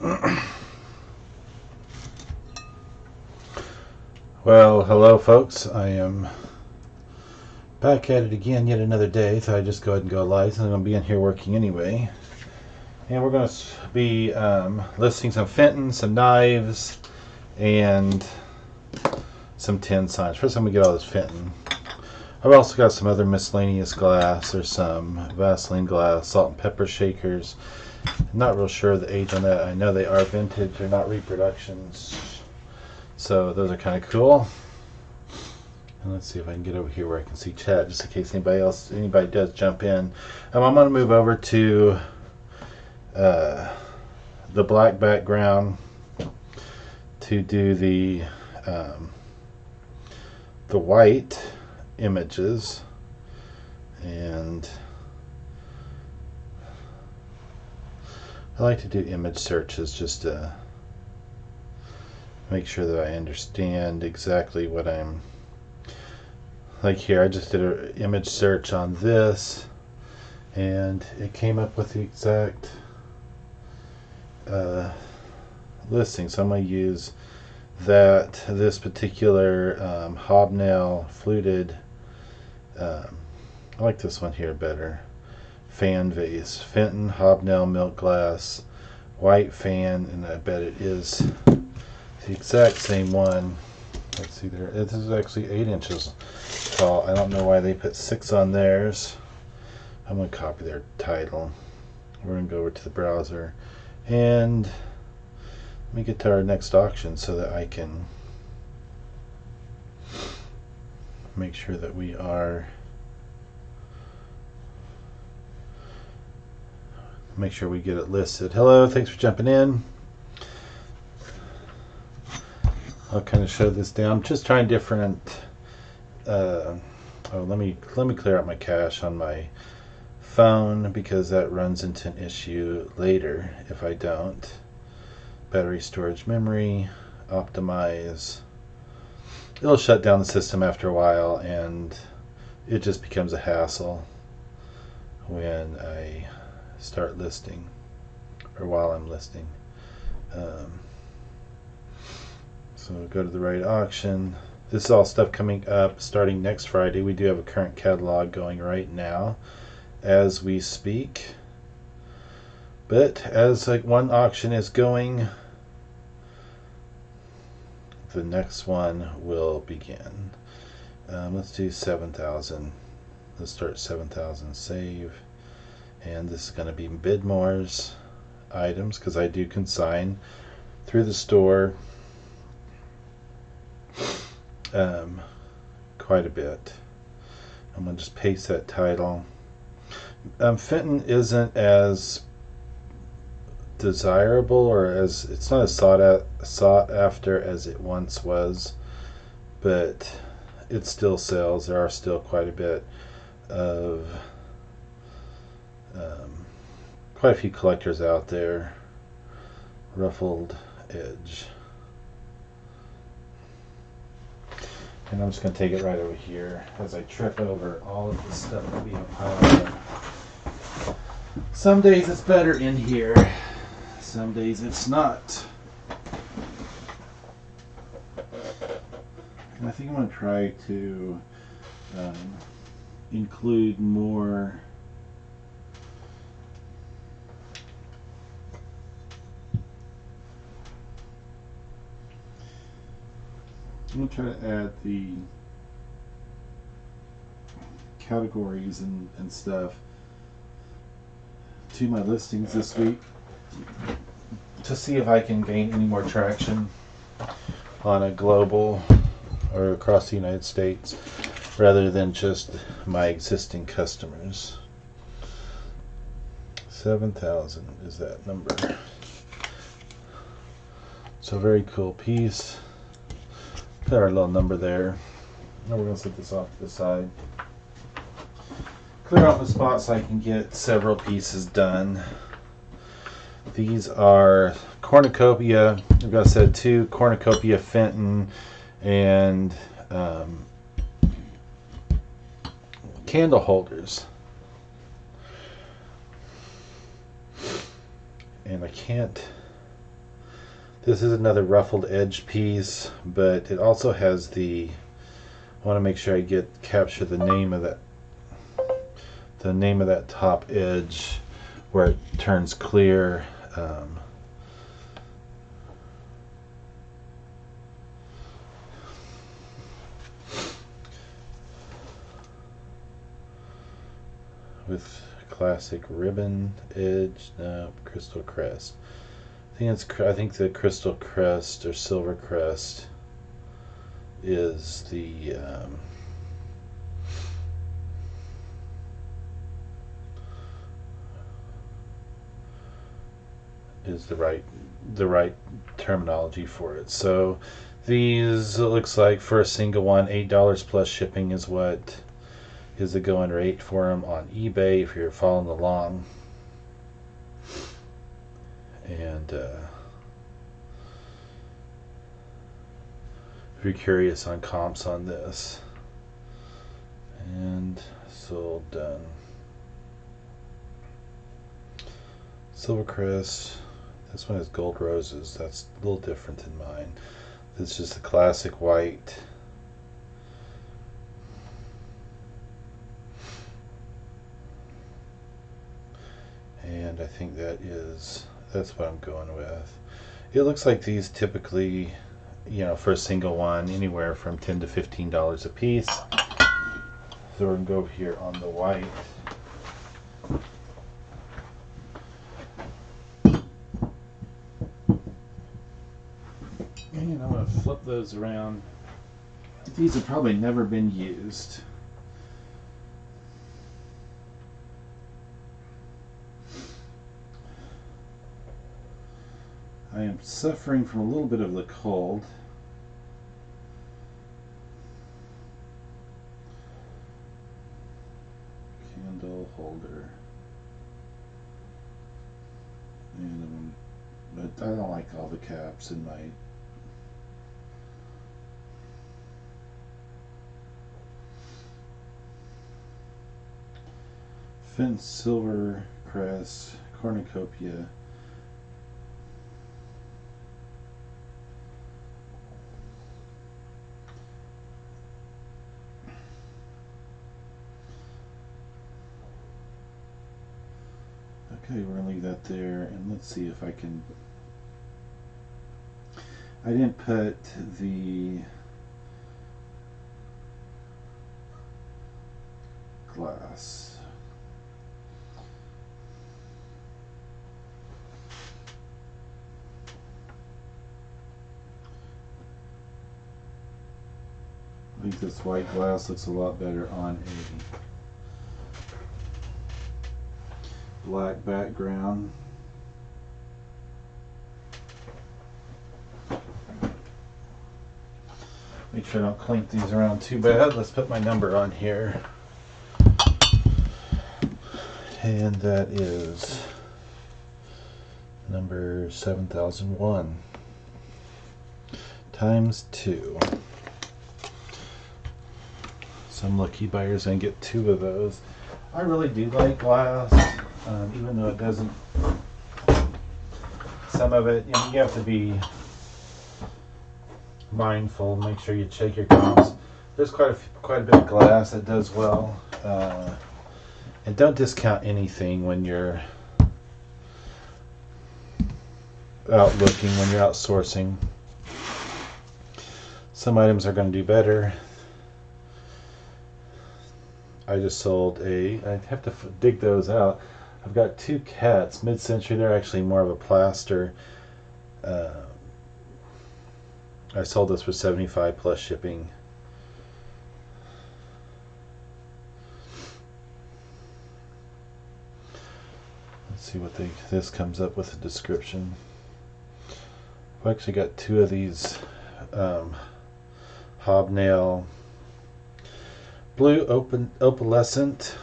Well, hello, folks. I am back at it again, yet another day. So I just go ahead and go live. So I'm going to be in here working anyway. And we're going to be listing some Fenton, some knives, and some tin signs. First, I'm going to get all this Fenton. I've also got some other miscellaneous glass. There's some Vaseline glass, salt and pepper shakers. I'm not real sure of the age on that. I know they are vintage. They're not reproductions. So those are kind of cool. And let's see if I can get over here where I can see chat, just in case anybody does jump in. I'm going to move over to the black background to do the white images, and I like to do image searches just to make sure that I understand exactly what I'm like. Here I just did an image search on this and it came up with the exact listing, so I'm going to use this particular hobnail fluted, I like this one here better, fan vase, Fenton hobnail milk glass, white fan, and I bet it is the exact same one. Let's see there. This is actually 8 inches tall. I don't know why they put 6 on theirs. I'm going to copy their title. We're going to go over to the browser and let me get to our next auction so that I can make sure that we get it listed. Hello, thanks for jumping in. I'll kind of show this down. I'm just trying different. Let me clear out my cache on my phone because that runs into an issue later if I don't. Battery, storage, memory, optimize. It'll shut down the system after a while, and it just becomes a hassle when I start listing or while I'm listing. So go to the right auction. This is all stuff coming up starting next Friday. We do have a current catalog going right now as we speak. But as one auction is going, the next one will begin. Let's do 7,000. Let's start 7,000, save. And this is going to be Bidmore's items because I do consign through the store quite a bit. I'm going to just paste that title. Fenton isn't as desirable, or it's not as sought after as it once was, but it still sells. There are still quite a bit of quite a few collectors out there. Ruffled edge. And I'm just going to take it right over here as I trip over all of the stuff that we have piled up. Some days it's better in here, some days it's not. And I think I'm going to try to include more I'm going to try to add the categories and stuff to my listings this week to see if I can gain any more traction on a global or across the United States rather than just my existing customers. 7,000 is that number. So very cool piece. Put our little number there. Now we're going to set this off to the side. Clear out the spot so I can get several pieces done. These are cornucopia. I've got said 2 cornucopia Fenton and candle holders. And I can't This is another ruffled edge piece, but it also has the, I want to make sure I capture the name of that top edge where it turns clear. With classic ribbon edge, no, crystal crest. I think the crystal crest or silver crest is the the right terminology for it. So these, it looks like for a single one, $8 plus shipping is what is the going rate for them on eBay if you're following along. And if you're curious on comps on this. And sold, done. Silvercrest. This one has gold roses. That's a little different than mine. This is just the classic white. And I think that's what I'm going with. It looks like these typically, for a single one, anywhere from $10 to $15 a piece. So we're going to go over here on the white. And I'm going to flip those around. These have probably never been used. I am suffering from a little bit of the cold. Candle holder. But I don't like all the caps in my Fenton Silver Crest Cornucopia. Okay, we're going to leave that there, and let's see if I can... I didn't put the glass. I think this white glass looks a lot better on a black background. Make sure I don't clink these around too bad. Let's put my number on here. And that is number 7001 times 2. Some lucky buyers and get 2 of those. I really do like glass, even though it doesn't. Some of it, you have to be mindful. Make sure you check your comps. There's quite a bit of glass that does well, and don't discount anything when you're out looking, when you're out sourcing. Some items are going to do better. I just sold I have to dig those out. I've got 2 cats, mid-century. They're actually more of a plaster. I sold this for $75 plus shipping. Let's see what this comes up with a description. I've actually got 2 of these hobnail blue opalescent.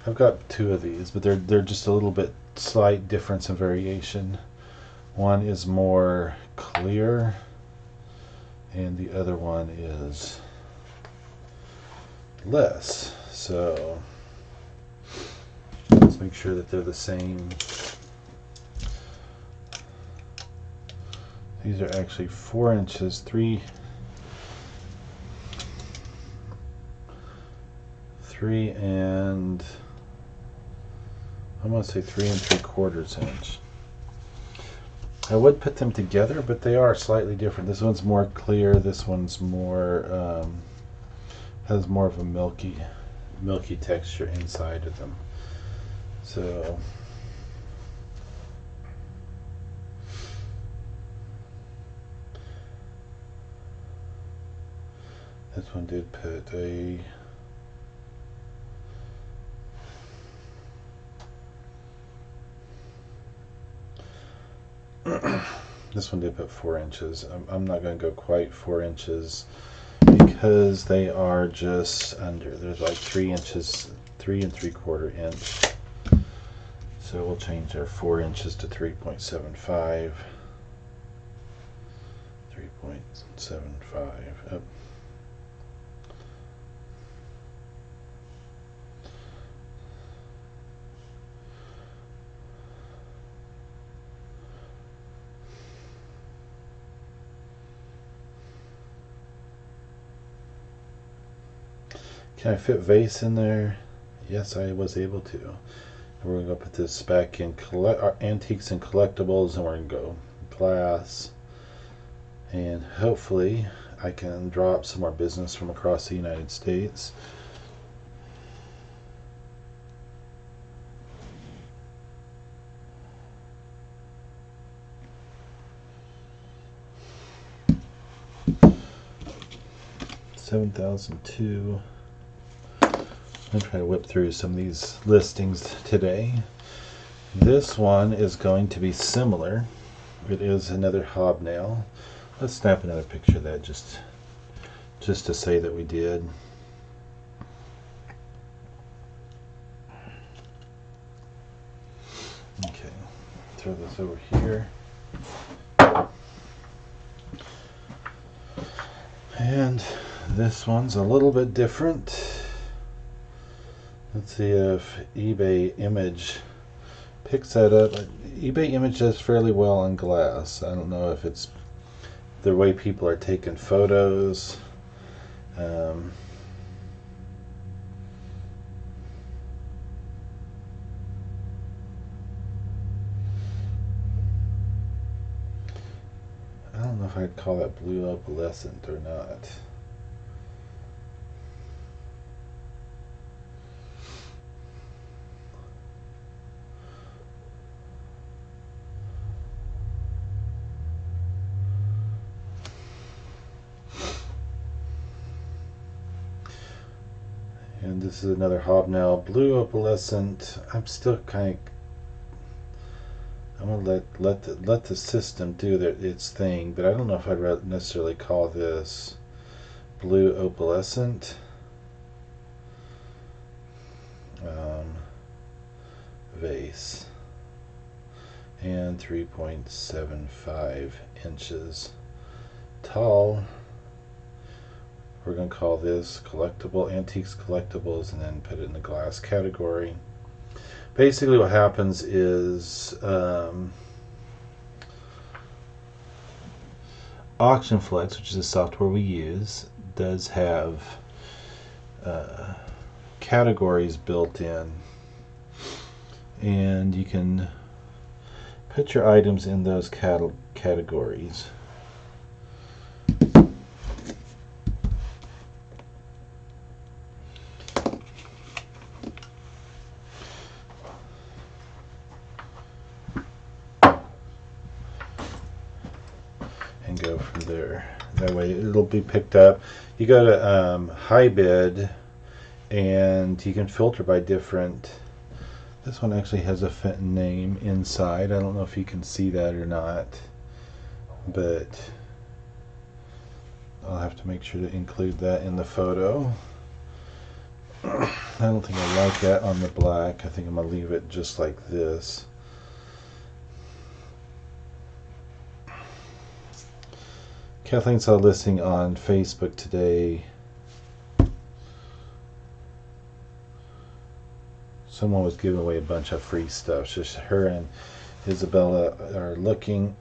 I've got 2 of these, but they're just a little bit slight difference in variation. One is more clear, and the other one is less. So let's make sure that they're the same. These are actually 4 inches, 3 and I'm going to say 3 3/4 inch. I would put them together, but they are slightly different. This one's more clear. This one's more has more of a milky texture inside of them. So this one did put a this one did put 4 inches. I'm not going to go quite 4 inches because they are just under. There's like 3 inches, 3 3/4 inch. So we'll change our 4 inches to 3.75. 3.75 up. Can I fit vase in there? Yes, I was able to. We're going to go put this back in antiques and collectibles, and we're going to go glass. And hopefully I can draw up some more business from across the United States. $7,002. I'm trying to whip through some of these listings today. This one is going to be similar. It is another hobnail. Let's snap another picture of that just to say that we did. Okay, throw this over here. And this one's a little bit different. Let's see if eBay Image picks that up. eBay Image does fairly well on glass. I don't know if it's the way people are taking photos. I don't know if I'd call that blue opalescent or not. And this is another hobnail, blue opalescent. I'm still kind of, I'm gonna let the system do its thing, but I don't know if I'd necessarily call this blue opalescent. Vase, and 3.75 inches tall. We're going to call this collectible, antiques, collectibles, and then put it in the glass category. Basically what happens is AuctionFlex, which is the software we use, does have categories built in, and you can put your items in those categories. And go from there. That way it'll be picked up. You go to high bid, and you can filter by different. This one actually has a Fenton name inside. I don't know if you can see that or not, but I'll have to make sure to include that in the photo. I don't think I like that on the black. I think I'm going to leave it just like this. Kathleen saw a listing on Facebook today. Someone was giving away a bunch of free stuff. Just her and Isabella are looking.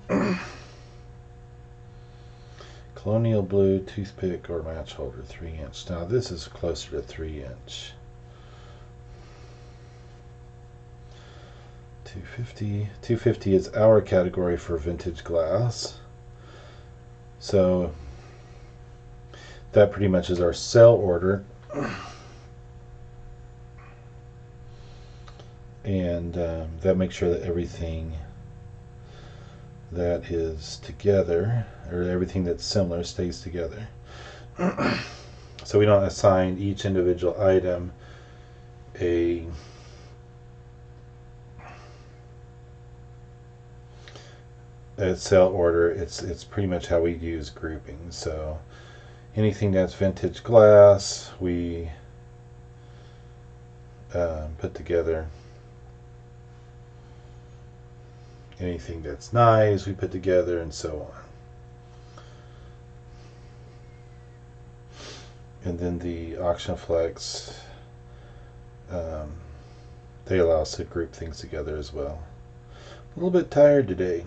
Colonial blue toothpick or match holder, 3-inch. Now this is closer to 3-inch. 250. 250 is our category for vintage glass. So that pretty much is our sell order. And that makes sure that everything that is together, or everything that's similar, stays together. So we don't assign each individual item a sell order. It's pretty much how we use grouping. So anything that's vintage glass, we put together. Anything that's knives, we put together, and so on. And then the auction flex, they allow us to group things together as well. A little bit tired today.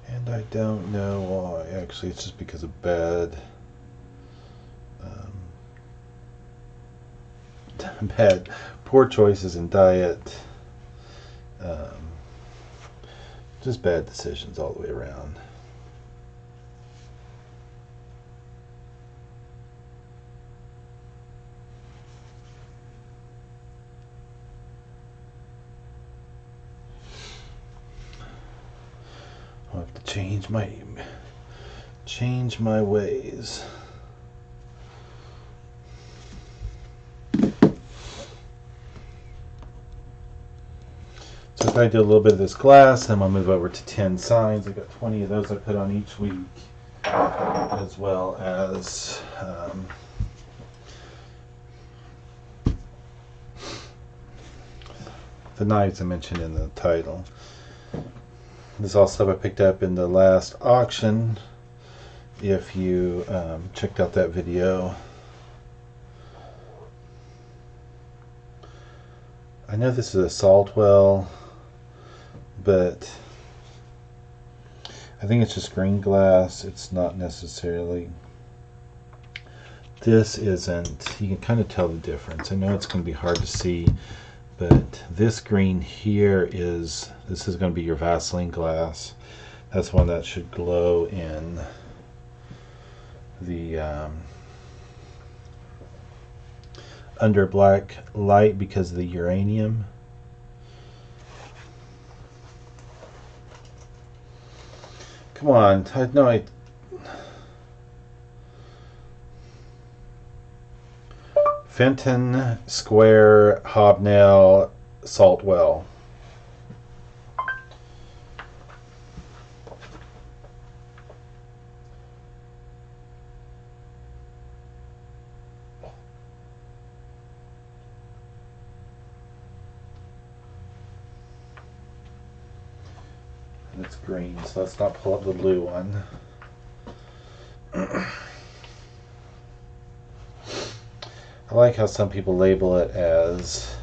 And I don't know why. Actually, it's just because of bad poor choices in diet. Just bad decisions all the way around. I'll have to change my ways. So if I do a little bit of this glass, then I'll move over to 10 signs. I've got 20 of those I put on each week, as well as the knives I mentioned in the title. This is all stuff I picked up in the last auction. If you checked out that video, I know this is a salt well, but I think it's just green glass. It's not necessarily. This isn't. You can kind of tell the difference. I know it's going to be hard to see, but this green here is. This is going to be your Vaseline glass. That's one that should glow in the under black light because of the uranium. Come on, Fenton square hobnail salt well. It's green, so let's not pull up the blue one. I like how some people label it as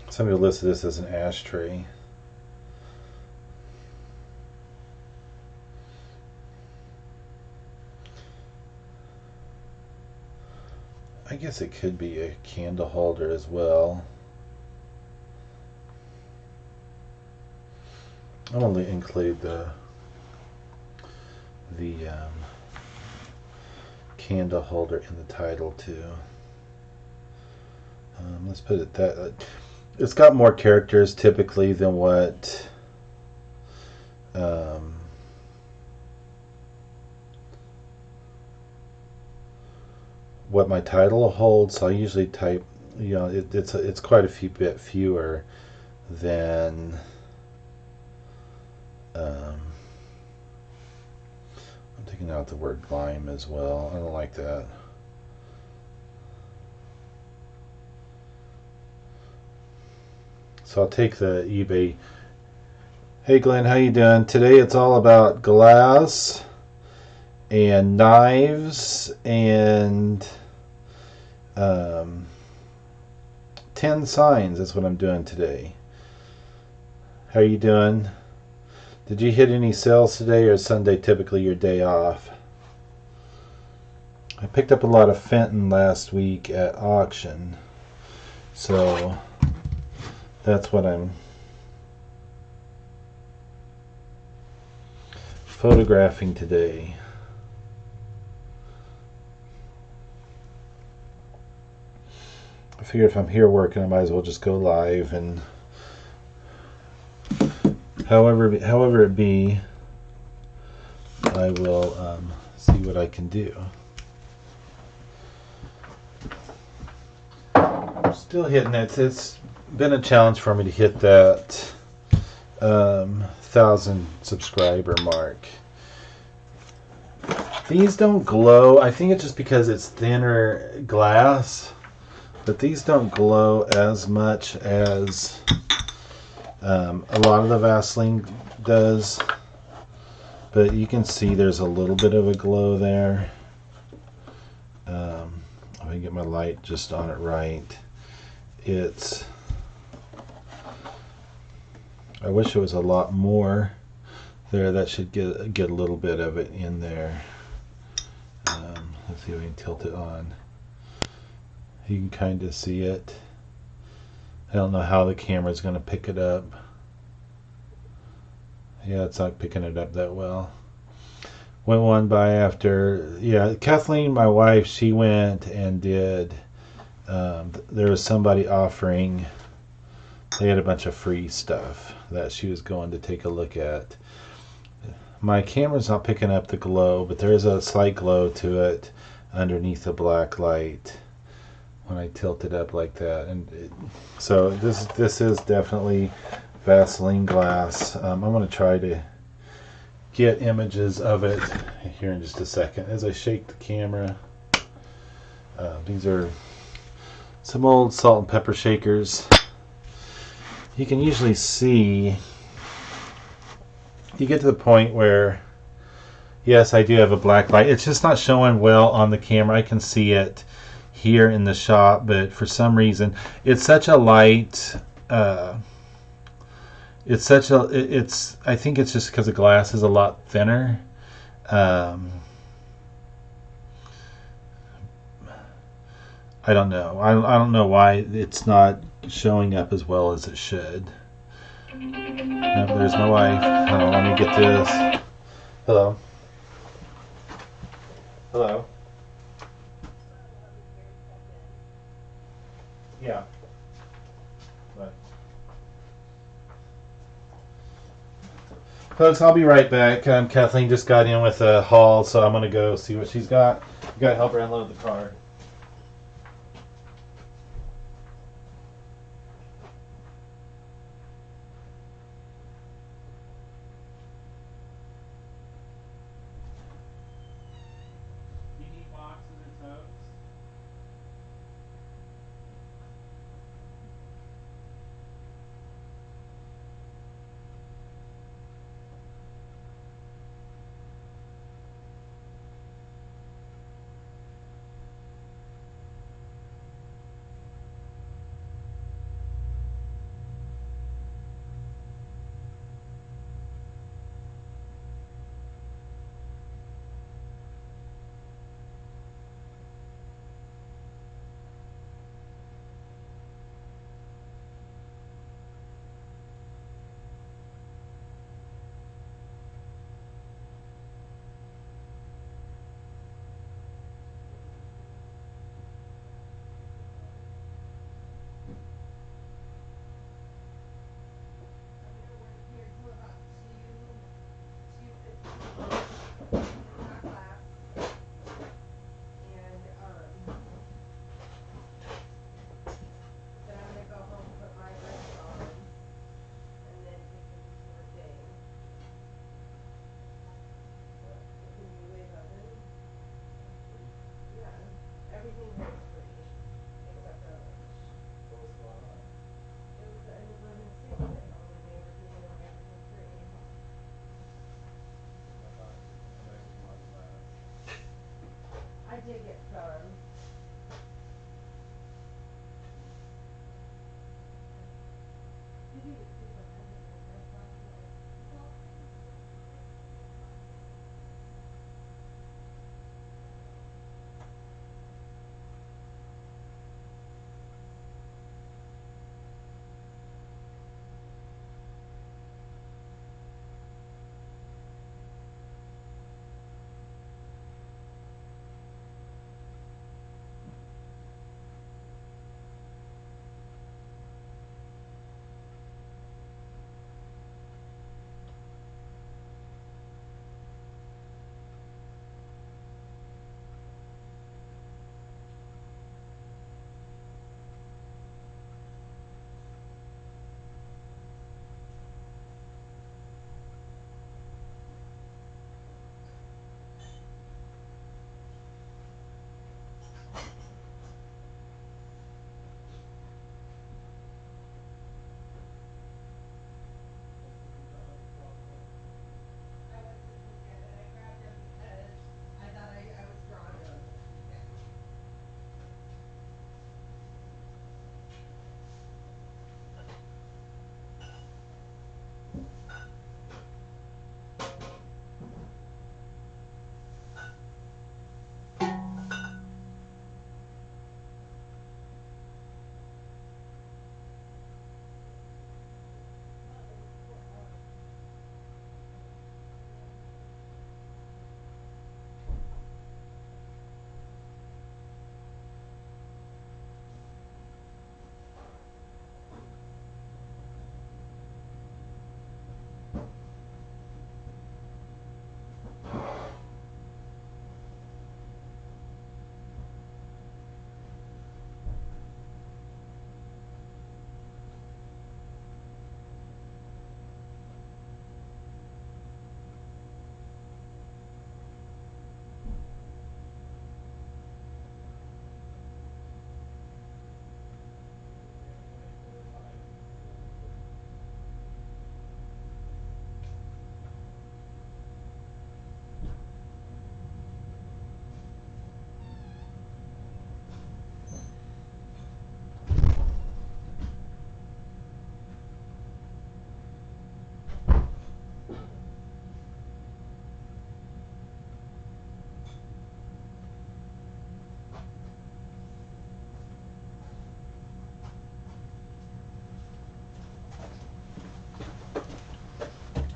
some people listed this as an ashtray. I guess it could be a candle holder as well. I'm going to include the candle holder in the title too. Let's put it that. It's got more characters typically than what my title holds. So I usually type, it's quite a bit fewer than I'm taking out the word lime as well. I don't like that. So I'll take the eBay. Hey Glenn, how you doing? Today it's all about glass and knives and 10 signs. That's what I'm doing today. How are you doing? Did you hit any sales today, or is Sunday typically your day off? I picked up a lot of Fenton last week at auction, so that's what I'm photographing today. I figure if I'm here working, I might as well just go live, and however it be, I will see what I can do. I'm still hitting it. It's been a challenge for me to hit that 1,000 subscriber mark. These don't glow. I think it's just because it's thinner glass, but these don't glow as much as a lot of the Vaseline does. But you can see there's a little bit of a glow there. If I can get my light just on it right. I wish it was a lot more there. That should get a little bit of it in there. Let's see if we can tilt it on. You can kind of see it. I don't know how the camera's going to pick it up. Yeah, it's not picking it up that well. Went one by after, yeah, Kathleen, my wife, she went and did, there was somebody offering, they had a bunch of free stuff that she was going to take a look at. My camera's not picking up the glow, but there is a slight glow to it underneath the black light when I tilt it up like that. And so this is definitely Vaseline glass. I'm going to try to get images of it here in just a second as I shake the camera. These are some old salt and pepper shakers. You can usually see, you get to the point where, yes, I do have a black light. It's just not showing well on the camera. I can see it here in the shop, but for some reason it's such a light, I think it's just because the glass is a lot thinner. I don't know. I don't know why it's not showing up as well as it should. Nope, there's my wife. Hold on, let me get this. Hello. Hello. Yeah. What? Folks, I'll be right back. Kathleen just got in with a haul, so I'm going to go see what she's got. You got to help her unload the car. You need boxes or totes?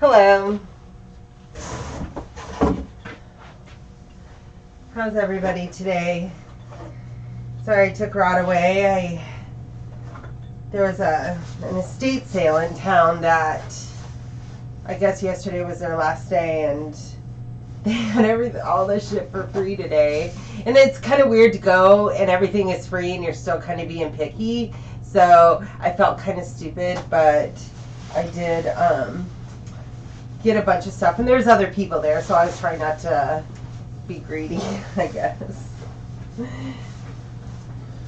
Hello. How's everybody today? Sorry I took Rod away. There was an estate sale in town that I guess yesterday was their last day, and they had all this shit for free today. And it's kind of weird to go and everything is free and you're still kind of being picky. So I felt kind of stupid, but I did get a bunch of stuff, and there's other people there, so I was trying not to be greedy, I guess.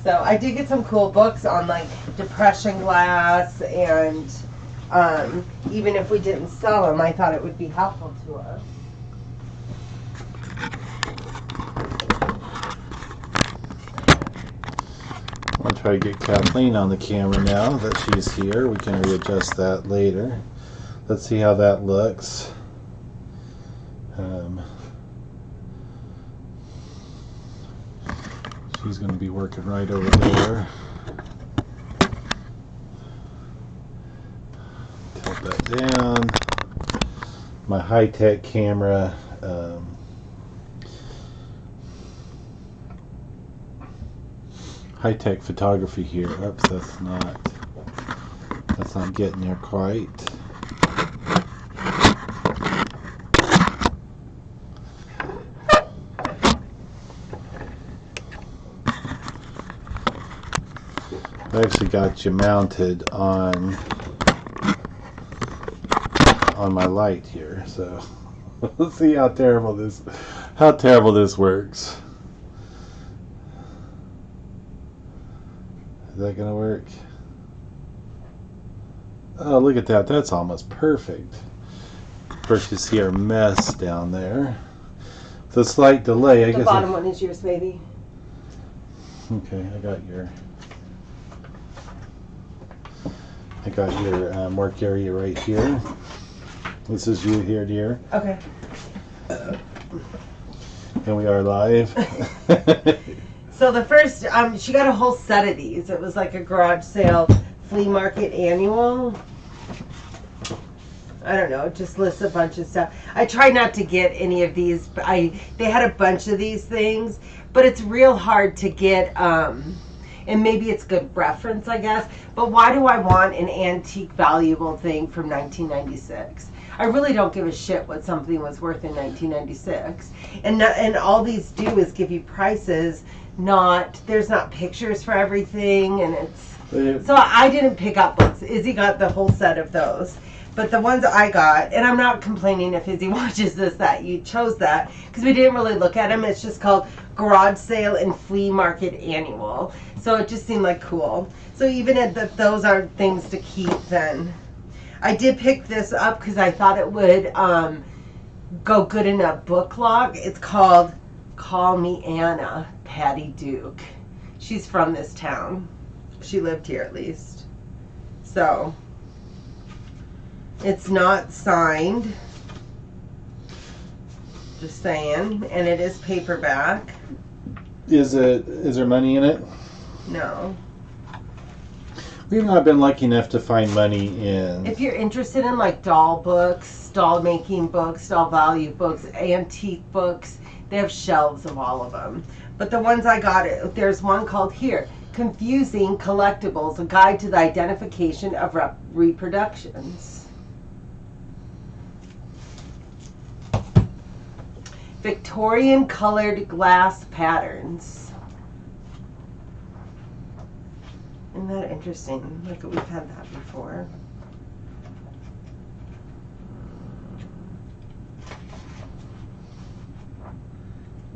So I did get some cool books on like depression glass, and even if we didn't sell them, I thought it would be helpful to us. I'll try to get Kathleen on the camera now that she's here. We can readjust that later. Let's see how that looks. She's going to be working right over there. Tilt that down. My high-tech camera. High-tech photography here. Oops, that's not getting there quite. I actually got you mounted on my light here, so let's see how terrible this works. Is that gonna work? Oh, look at that. That's almost perfect. Of course, you see our mess down there. The slight delay. The bottom one is yours, baby. Okay, I got your... I got your work area right here. This is you here, dear. Okay. And we are live. So the first, she got a whole set of these. It was like a garage sale flea market annual. I don't know, it just lists a bunch of stuff. I try not to get any of these, but they had a bunch of these things, but it's real hard to get, and maybe it's good reference, I guess, but why do I want an antique valuable thing from 1996? I really don't give a shit what something was worth in 1996. And all these do is give you prices, there's not pictures for everything, and so I didn't pick up books. Izzy got the whole set of those. But the ones I got, and I'm not complaining if Izzy watches this that you chose that, because we didn't really look at them. It's just called Garage Sale and Flea Market Annual. So it just seemed like cool. So even if those are things to keep, then I did pick this up because I thought it would go good in a book log. It's called Call Me Anna, Patty Duke. She's from this town. She lived here at least. So it's not signed, just saying, and it is paperback. Is there money in it? No. We've not been lucky enough to find money in. If you're interested in like doll books, doll making books, doll value books, antique books, they have shelves of all of them. But the ones I got, there's one called here, Confusing Collectibles, a guide to the identification of reproductions. Victorian colored glass patterns. Isn't that interesting? Like we've had that before.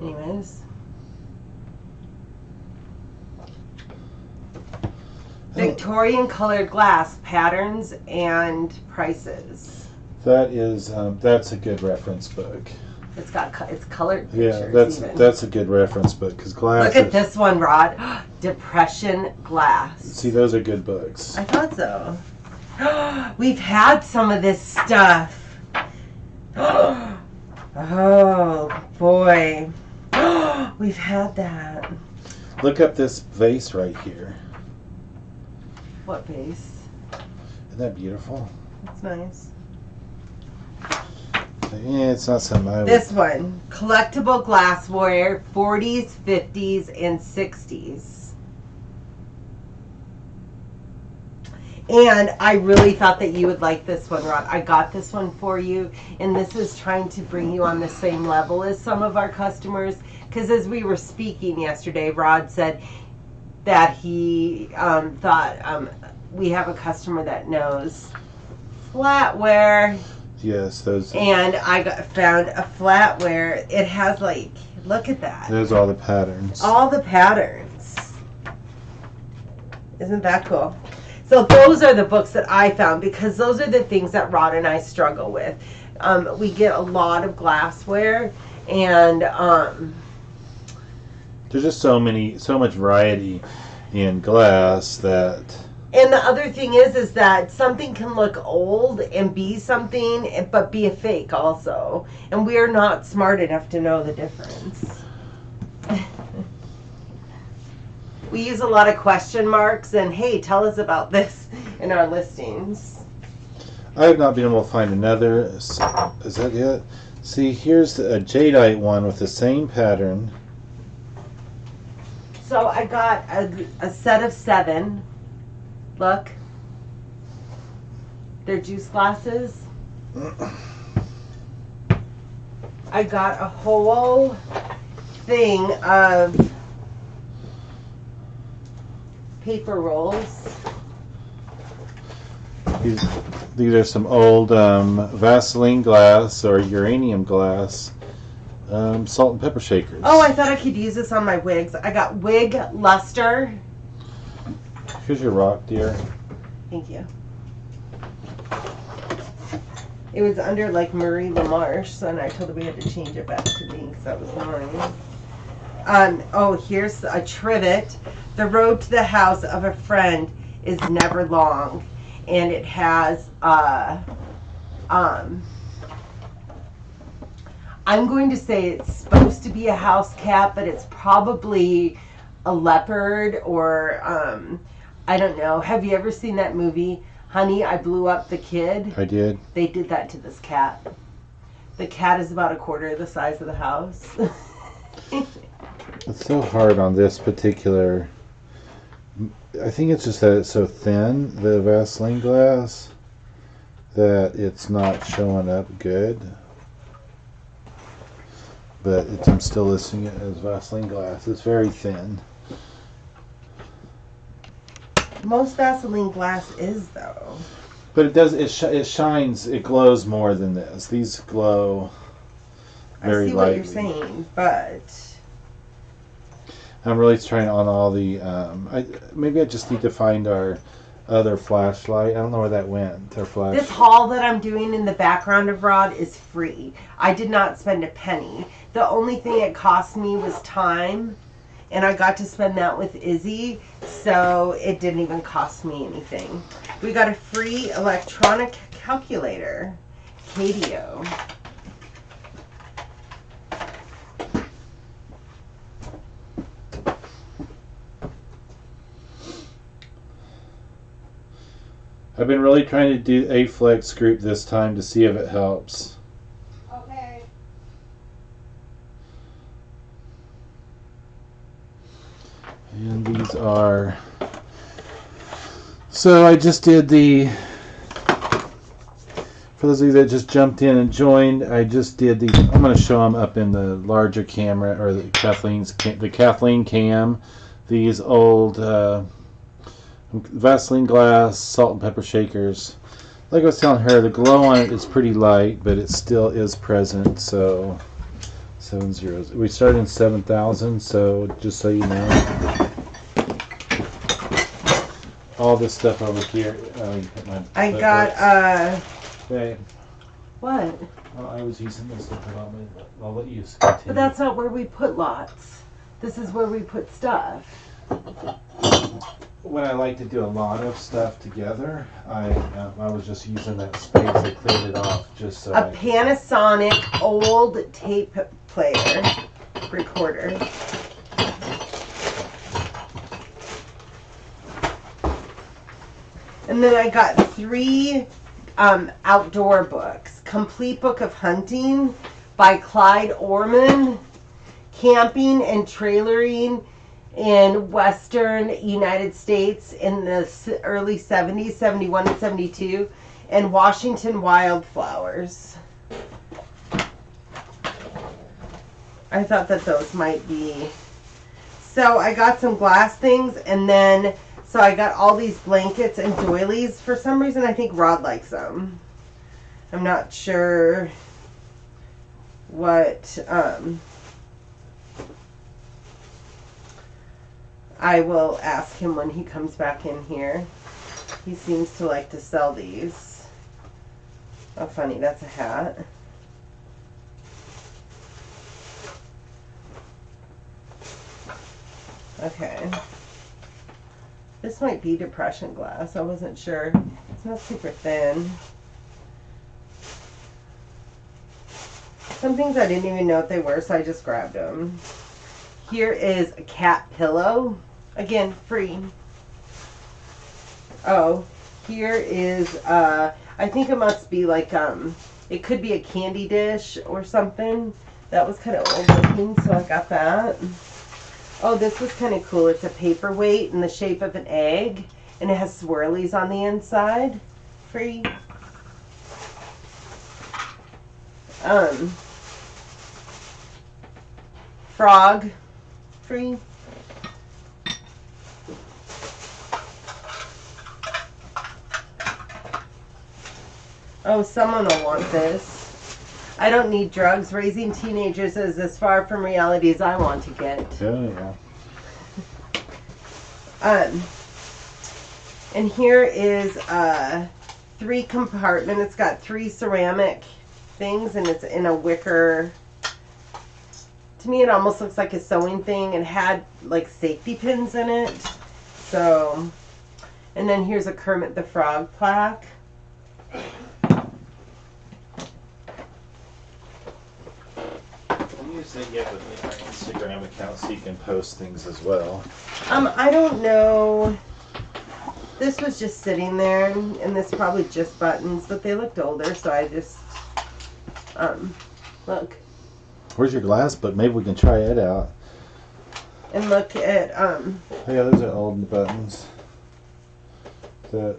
Anyways. Victorian colored glass patterns and prices. That is that's a good reference book. It's colored pictures. Yeah, that's a good reference book because glass. Look at this one, Rod. Depression glass. See, those are good books. I thought so. We've had some of this stuff. Oh boy, we've had that. Look up this vase right here. What vase? Isn't that beautiful? That's nice. Yeah, it's not something I would... This one, collectible glassware, 40s, 50s, and 60s. And I really thought that you would like this one, Rod. I got this one for you, and this is trying to bring you on the same level as some of our customers. Because as we were speaking yesterday, Rod said that he thought we have a customer that knows flatware. Yes, those. And I found a flatware. It has like, look at that. There's all the patterns. All the patterns. Isn't that cool? So those are the books that I found because those are the things that Rod and I struggle with. We get a lot of glassware and there's just so much variety in glass that. And the other thing is that something can look old and be something, but be a fake also. And we're not smart enough to know the difference. We use a lot of question marks and, hey, tell us about this in our listings. I have not been able to find another. Is that it? See, here's a jadeite one with the same pattern. So I got a set of 7. Look. They're juice glasses. I got a whole thing of paper rolls. These are some old Vaseline glass or uranium glass salt and pepper shakers. Oh, I thought I could use this on my wigs. I got wig luster. Here's your rock, dear. Thank you. It was under like Marie LaMarche, so and I told her we had to change it back to me because that was mine. Oh, here's a trivet. The road to the house of a friend is never long. and it has I'm going to say it's supposed to be a house cat, but it's probably a leopard or I don't know. Have you ever seen that movie, Honey, I Blew Up the Kid? I did. They did that to this cat. The cat is about a quarter of the size of the house. It's so hard on this particular. I think it's just that it's so thin, the Vaseline glass, that it's not showing up good. But I'm still listing it as Vaseline glass. It's very thin. Most Vaseline glass is, though. But it does. It shines. It glows more than this. These glow very I see lightly. what you're saying, but I'm really trying on all the. Maybe I just need to find our other flashlight. I don't know where that went. Our flashlight. this haul that I'm doing in the background of Rod is free. I did not spend a penny. The only thing it cost me was time, and I got to spend that with Izzy, so it didn't even cost me anything. We got a free electronic calculator, Cadio. I've been really trying to do a flex group this time to see if it helps. Okay. And these are. So I just did the. For those of you that just jumped in and joined, I just did the. I'm going to show them up in the larger camera or the Kathleen cam. These old Vaseline glass salt and pepper shakers. Like I was telling her, the glow on it is pretty light, but it still is present. So 7 zeros. We started in 7,000. So just so you know. All this stuff over here. I got, Babe, what? well, I was using this to put on my. I'll let you continue. But that's not where we put lots. This is where we put stuff. When I like to do a lot of stuff together, I was just using that space. I cleared it off just so. A Panasonic old tape player recorder. And then I got 3 outdoor books. Complete Book of Hunting by Clyde Orman. Camping and Trailering in Western United States in the early 70s, 71 and 72. And Washington Wildflowers. I thought that those might be. So I got some glass things, and then so I got all these blankets and doilies. For some reason, I think Rod likes them. I'm not sure what. I will ask him when he comes back in here. He seems to like to sell these. Oh, funny, that's a hat. Okay. This might be depression glass. I wasn't sure. It's not super thin. Some things I didn't even know what they were, so I just grabbed them. Here is a cat pillow. Again, free. Oh, here is, I think it must be like, it could be a candy dish or something. That was kind of old looking, so I got that. Oh, this was kind of cool. It's a paperweight in the shape of an egg, and it has swirlies on the inside. Free. Frog. Free. Oh, someone will want this. I don't need drugs. Raising teenagers is as far from reality as I want to get. Oh, yeah. And here is 3 compartment. It's got 3 ceramic things, and it's in a wicker. To me, it almost looks like a sewing thing. It had like safety pins in it. So, And then here's a Kermit the Frog plaque. You say you have an Instagram account so you can post things as well. I don't know. This was just sitting there, and this probably just buttons, but they looked older, so I just, look. Where's your glass book? Maybe we can try it out. And look at, Oh, yeah, those are old buttons. That,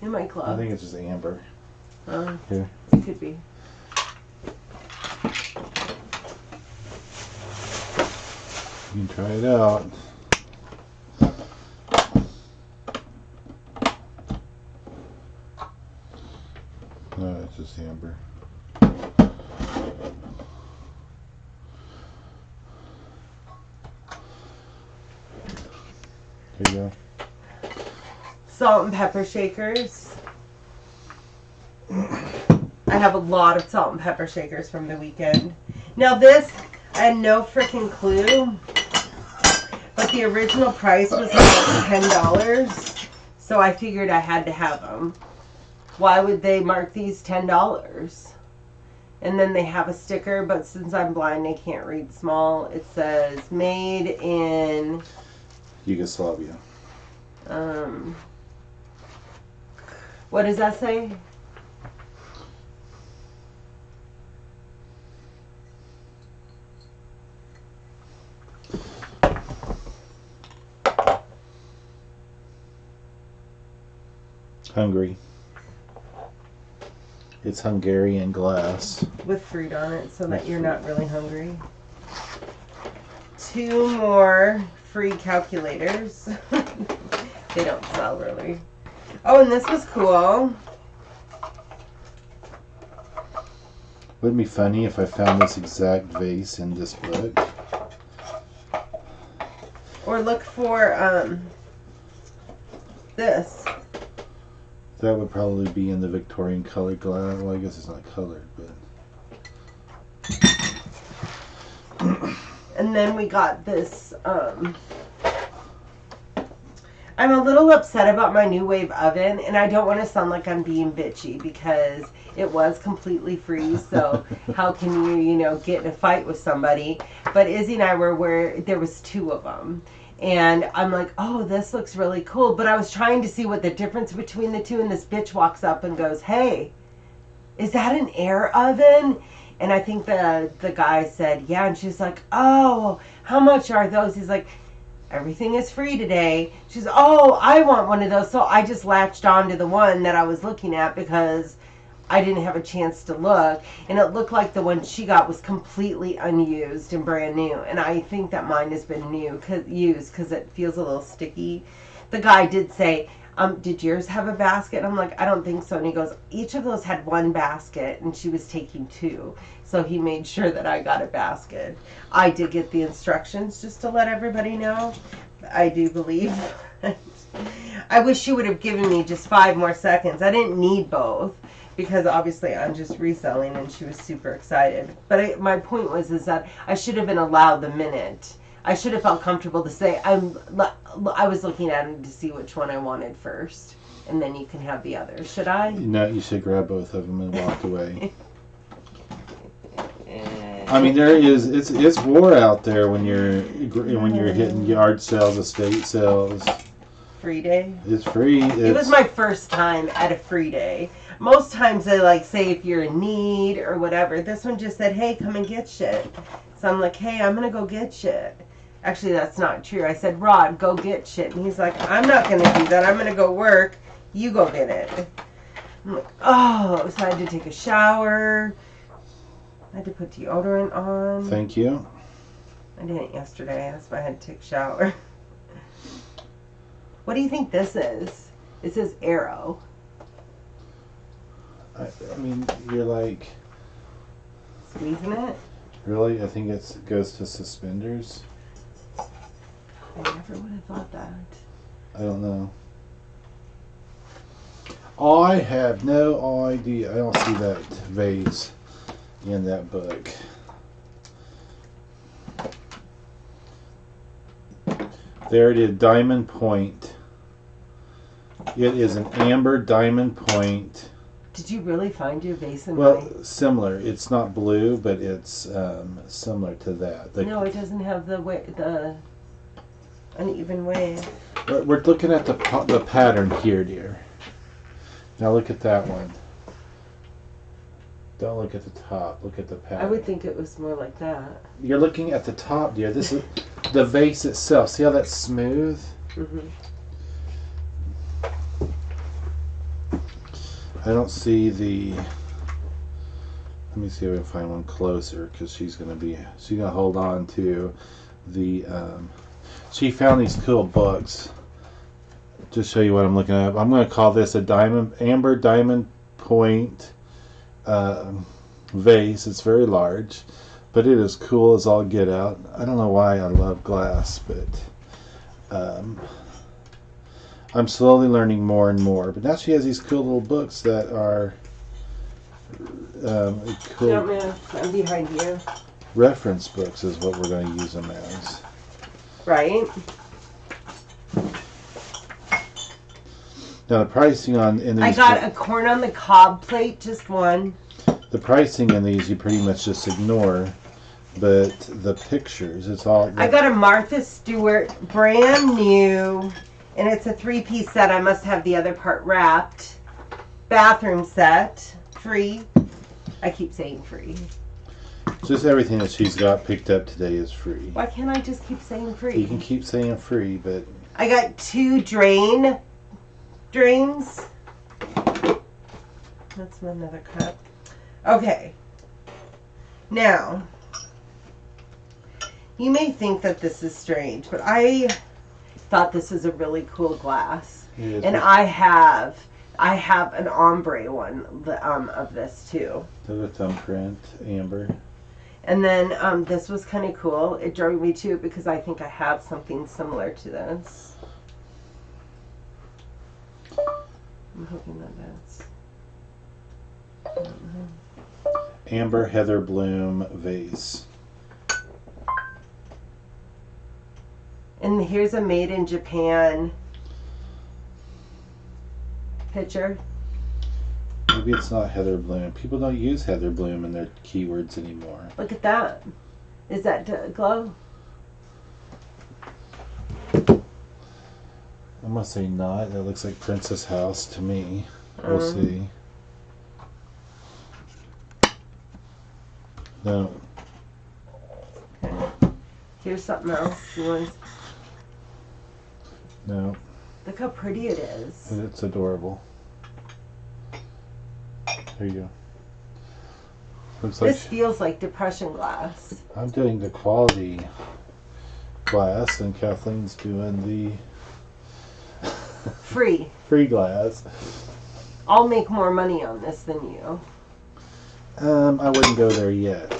in my I glove. think it's just amber. Here. It could be. You can try it out. No, it's just amber. Here you go. Salt and pepper shakers. I have a lot of salt and pepper shakers from the weekend. Now this, I had no freaking clue, but the original price was like $10, so I figured I had to have them. Why would they mark these $10? And then they have a sticker, but since I'm blind, I can't read small. It says made in Yugoslavia. What does that say? Hungary. It's Hungarian glass. With fruit on it so that you're not really hungry. 2 more free calculators. They don't sell really. Oh, and this was cool. Wouldn't it be funny if I found this exact vase in this book? Or look for this. That would probably be in the Victorian colored glass. Well, I guess it's not colored, but... And then we got this, I'm a little upset about my new wave oven, and I don't want to sound like I'm being bitchy because it was completely free, so how can you, get in a fight with somebody? But Izzy and I were where there was 2 of them. And I'm like, oh, this looks really cool. But I was trying to see what the difference between the 2, and this bitch walks up and goes, hey, is that an air oven? And I think the guy said, yeah. And she's like, oh, how much are those? He's like, everything is free today. She's, oh, I want one of those. So I just latched on to the one that I was looking at because I didn't have a chance to look, and it looked like the one she got was completely unused and brand new. And I think that mine has been used because it feels a little sticky. The guy did say, did yours have a basket? And I'm like, I don't think so. And he goes, each of those had 1 basket, and she was taking 2. So he made sure that I got a basket. I did get the instructions just to let everybody know. I do believe. I wish she would have given me just 5 more seconds. I didn't need both, because obviously I'm just reselling, and she was super excited. But my point was is that I should have been allowed the minute. I should have felt comfortable to say I was looking at it to see which one I wanted first, and then you can have the others. Should I? No, you should grab both of them and walk away. I mean, it's war out there when you're hitting yard sales, estate sales. Free day? It's free. It was my first time at a free day. Most times they say if you're in need or whatever. This one just said, hey, come and get shit. So I'm like, hey, I'm going to go get shit. Actually, that's not true. I said, Rod, go get shit. And he's like, I'm not going to do that. I'm going to go work. You go get it. I'm like, oh, so I had to take a shower. I had to put deodorant on. Thank you. I didn't yesterday. That's why I had to take a shower. What do you think this is? It says Arrow. I mean, you're like... Squeezing it? Really? I think it goes to suspenders. I never would have thought that. I don't know. I have no idea. I don't see that vase in that book. There it is, Diamond Point. It is an amber diamond point. Did you really find your vase in Well, white? similar. It's not blue, but it's similar to that. No, it doesn't have the uneven wave. We're looking at the pattern here, dear. Now look at that one. Don't look at the top. Look at the pattern. I would think it was more like that. You're looking at the top, dear. This is the vase itself. See how that's smooth? Mm-hmm. I don't see the. Let me see if I can find one closer, because she's gonna hold on to the. She found these cool books. Just show you what I'm looking at. I'm gonna call this a amber diamond point vase. It's very large, but it is cool as all get out. I don't know why I love glass, but I'm slowly learning more and more. But now she has these cool little books that are cool. No, man, I'm behind you. Reference books is what we're going to use them as. Right. Now the pricing in these. I got a corn on the cob plate, just one. The pricing in these you pretty much just ignore, but the pictures, it's all. I got a Martha Stewart, brand new, and it's a 3-piece set. I must have the other part wrapped. Bathroom set, free. I keep saying free. Just everything that she's got picked up today is free. Why can't I just keep saying free? You can keep saying free, but. I got 2 drains. That's another cup. Okay. Now, you may think that this is strange, but I thought this was a really cool glass. And I have an ombre one of this too. There's a thumbprint, amber. And then this was kind of cool. It drove me to it because I think I have something similar to this. I'm hoping that that's. Amber Heather Bloom vase. And here's a made in Japan picture. Maybe it's not Heather Bloom. People don't use Heather Bloom in their keywords anymore. Look at that. Is that glow? I'm gonna say not. That looks like Princess House to me. We'll see. No. Okay. Here's something else. No. Look how pretty it is. It's adorable. There you go. Looks like This feels like depression glass. I'm doing the quality glass, and Kathleen's doing the Free. free glass. I'll make more money on this than you. I wouldn't go there yet.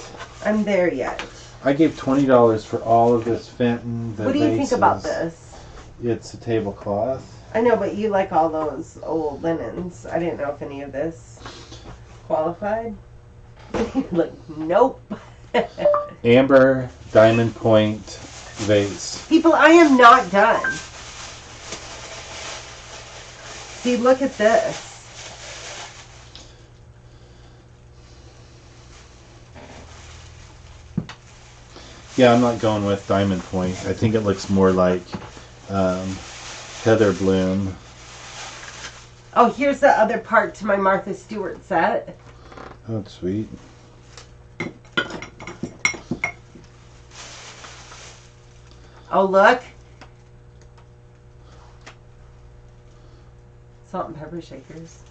I'm there yet. I gave $20 for all of this Fenton. What do you think about this? It's a tablecloth. I know, but you like all those old linens. I didn't know if any of this qualified. Like, nope. Amber diamond point vase. People, I am not done. See, look at this. Yeah, I'm not going with diamond point. I think it looks more like Heather Bloom. Oh, here's the other part to my Martha Stewart set. Oh, that's sweet. Oh, look. Salt and pepper shakers.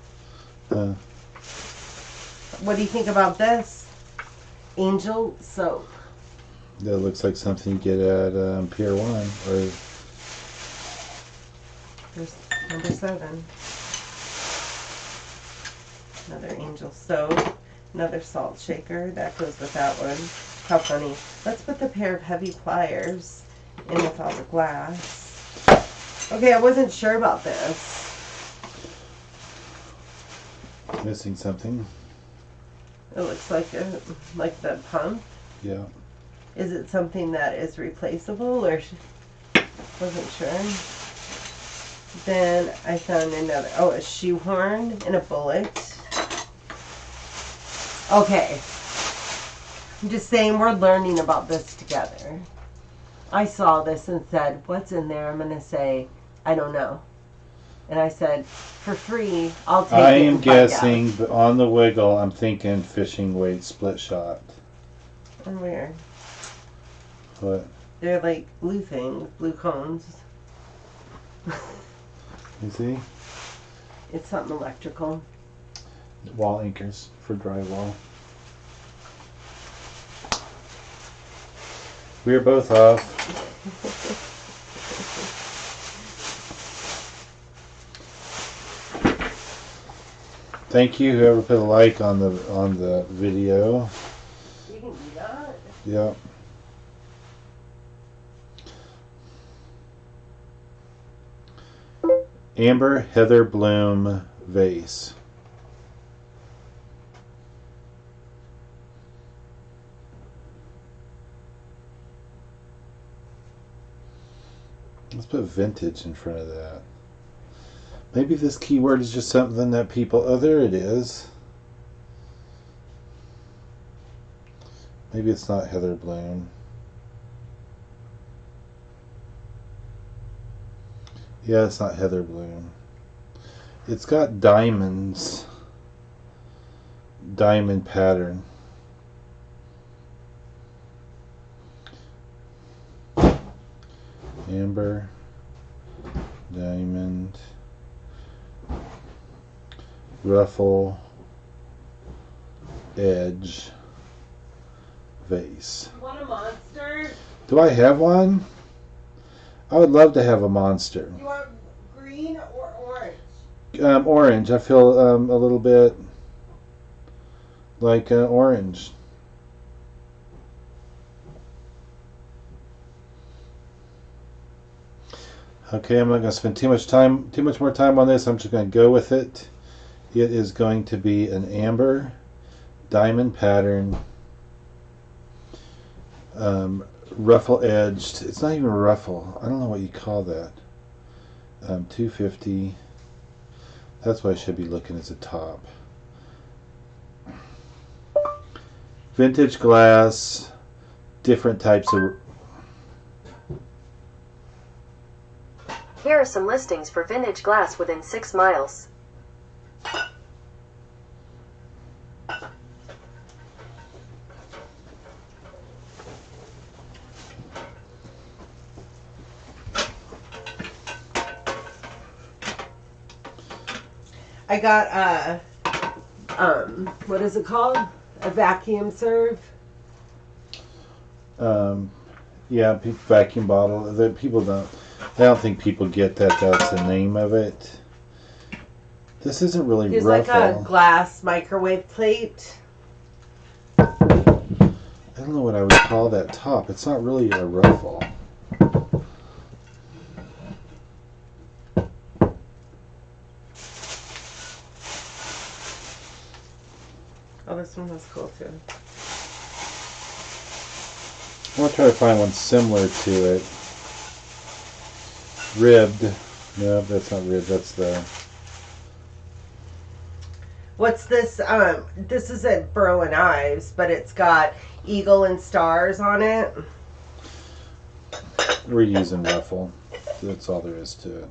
What do you think about this? Angel soap. That looks like something you get at Pier 1. Or There's number 7. Another angel soap. Another salt shaker. That goes with that one. How funny. Let's put the pair of heavy pliers in with all the glass. Okay, I wasn't sure about this. missing something. It looks like the pump. Yeah. Is it something that is replaceable or wasn't sure? Then I found another, oh, a shoehorn and a bullet. Okay. I'm just saying we're learning about this together. I saw this and said, what's in there? I'm going to say, I don't know. And I said, for free, I'll take I it. am guessing, but on the wiggle, I'm thinking fishing weight split shot. Oh, weird. What? They're like blue things, blue cones. You see? It's something electrical. Wall anchors for drywall. We're both off. Thank you, whoever put a like on the video. You can do that. Yep. Amber Heather Bloom vase. Let's put vintage in front of that. Maybe this keyword is just something that people... Oh, there it is. Maybe it's not Heather Bloom. Yeah, it's not Heather Bloom. It's got diamonds. Diamond pattern. Amber. Diamond. Ruffle. Edge. Vase. You want a monster? Do I have one? I would love to have a monster. You want green or orange? Orange. I feel a little bit like orange. Okay, I'm not going to spend too much more time on this. I'm just going to go with it. It is going to be an amber diamond pattern, ruffle edged. It's not even a ruffle. I don't know what you call that. 250. That's what I should be looking as a top. Vintage glass, different types of... Here are some listings for vintage glass within 6 miles. I got a, what is it called? A vacuum serve. Yeah, vacuum bottle. The people don't... I don't think people get that that's the name of it. This isn't really There's ruffle. like a glass microwave plate. I don't know what I would call that top. It's not really a ruffle. Oh, this one was cool too. I'm going to try to find one similar to it. Ribbed. No, that's not ribbed. That's the... What's this? This isn't Burrow and Ives, but it's got eagle and stars on it. We're using ruffle. That's all there is to it.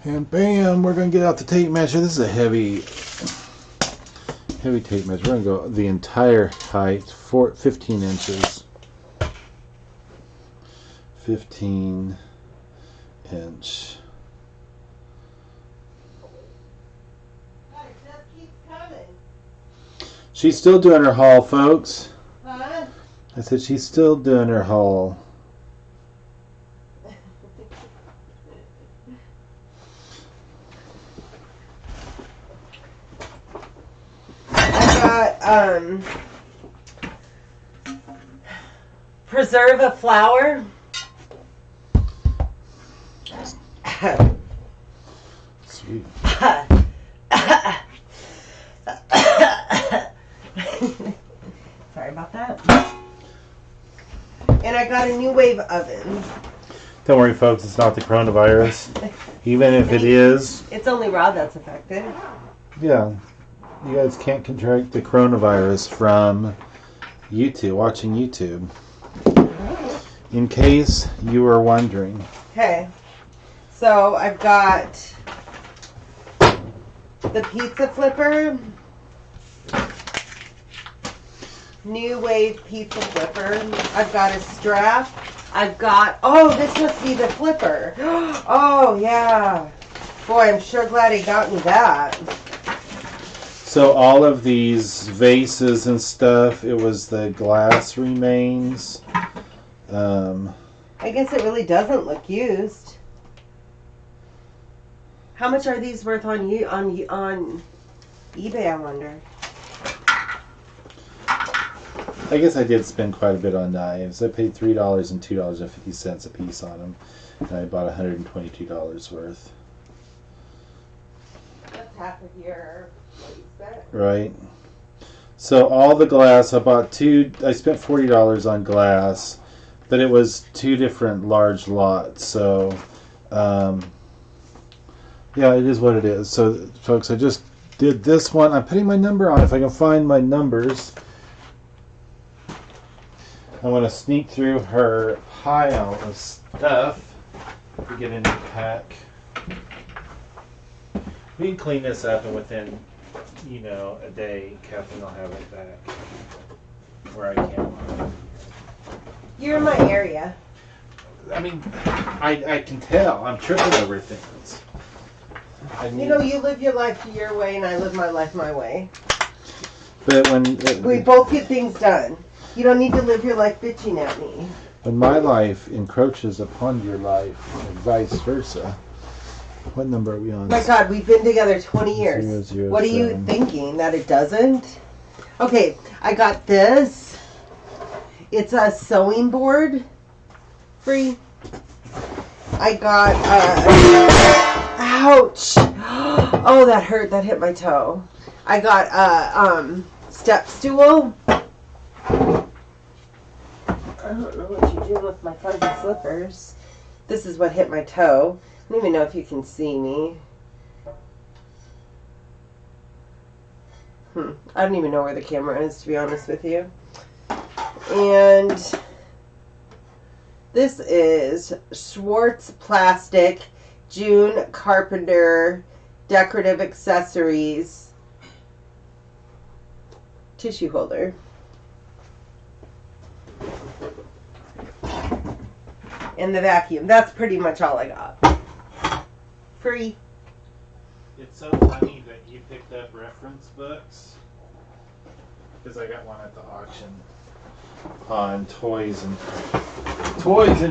And bam, we're going to get out the tape measure. This is a heavy tape measure. We're going to go the entire height, 15 inches. 15 inch. She's still doing her haul, folks. Huh? I said she's still doing her haul. I got preserve a flower. Sweet. Sorry about that. And I got a new wave oven. Don't worry, folks. It's not the coronavirus. Even if it is, It's only Rod that's affected. yeah, you guys can't contract the coronavirus from YouTube, watching YouTube. In case you were wondering. Okay. So I've got the pizza flipper. New wave pizza flipper. I've got a strap. I've got, oh, this must be the flipper. Oh, yeah. Boy, I'm sure glad he got me that. So all of these vases and stuff, it was the glass remains. I guess it really doesn't look used. How much are these worth on eBay, I wonder? I guess I did spend quite a bit on knives. I paid $3 and $2.50 a piece on them, and I bought $122 worth. That's half of your set. Right. So all the glass, I spent $40 on glass, but it was 2 different large lots. So, yeah, it is what it is. So, folks, I just did this one. I'm putting my number on. If I can find my numbers, I'm going to sneak through her pile of stuff to get a new pack. We can clean this up, and within, a day, Kathleen will have it back where I can. You're in my area. I mean, I can tell. I'm tripping over things. You live your life your way, and I live my life my way. But We both get things done. You don't need to live your life bitching at me. when my life encroaches upon your life, and vice versa. What number are we on? My God, we've been together 20 years. 007. What are you thinking? That it doesn't? Okay, I got this. It's a sewing board. Free. I got ouch. Oh, that hurt. That hit my toe. I got a step stool. I don't know what you're doing with my fuzzy slippers. This is what hit my toe. I don't even know if you can see me. I don't even know where the camera is, to be honest with you. And this is Schwartz Plastic June Carpenter Decorative Accessories tissue holder. And the vacuum. That's pretty much all I got. Free. It's so funny that you picked up reference books, because I got one at the auction on toys and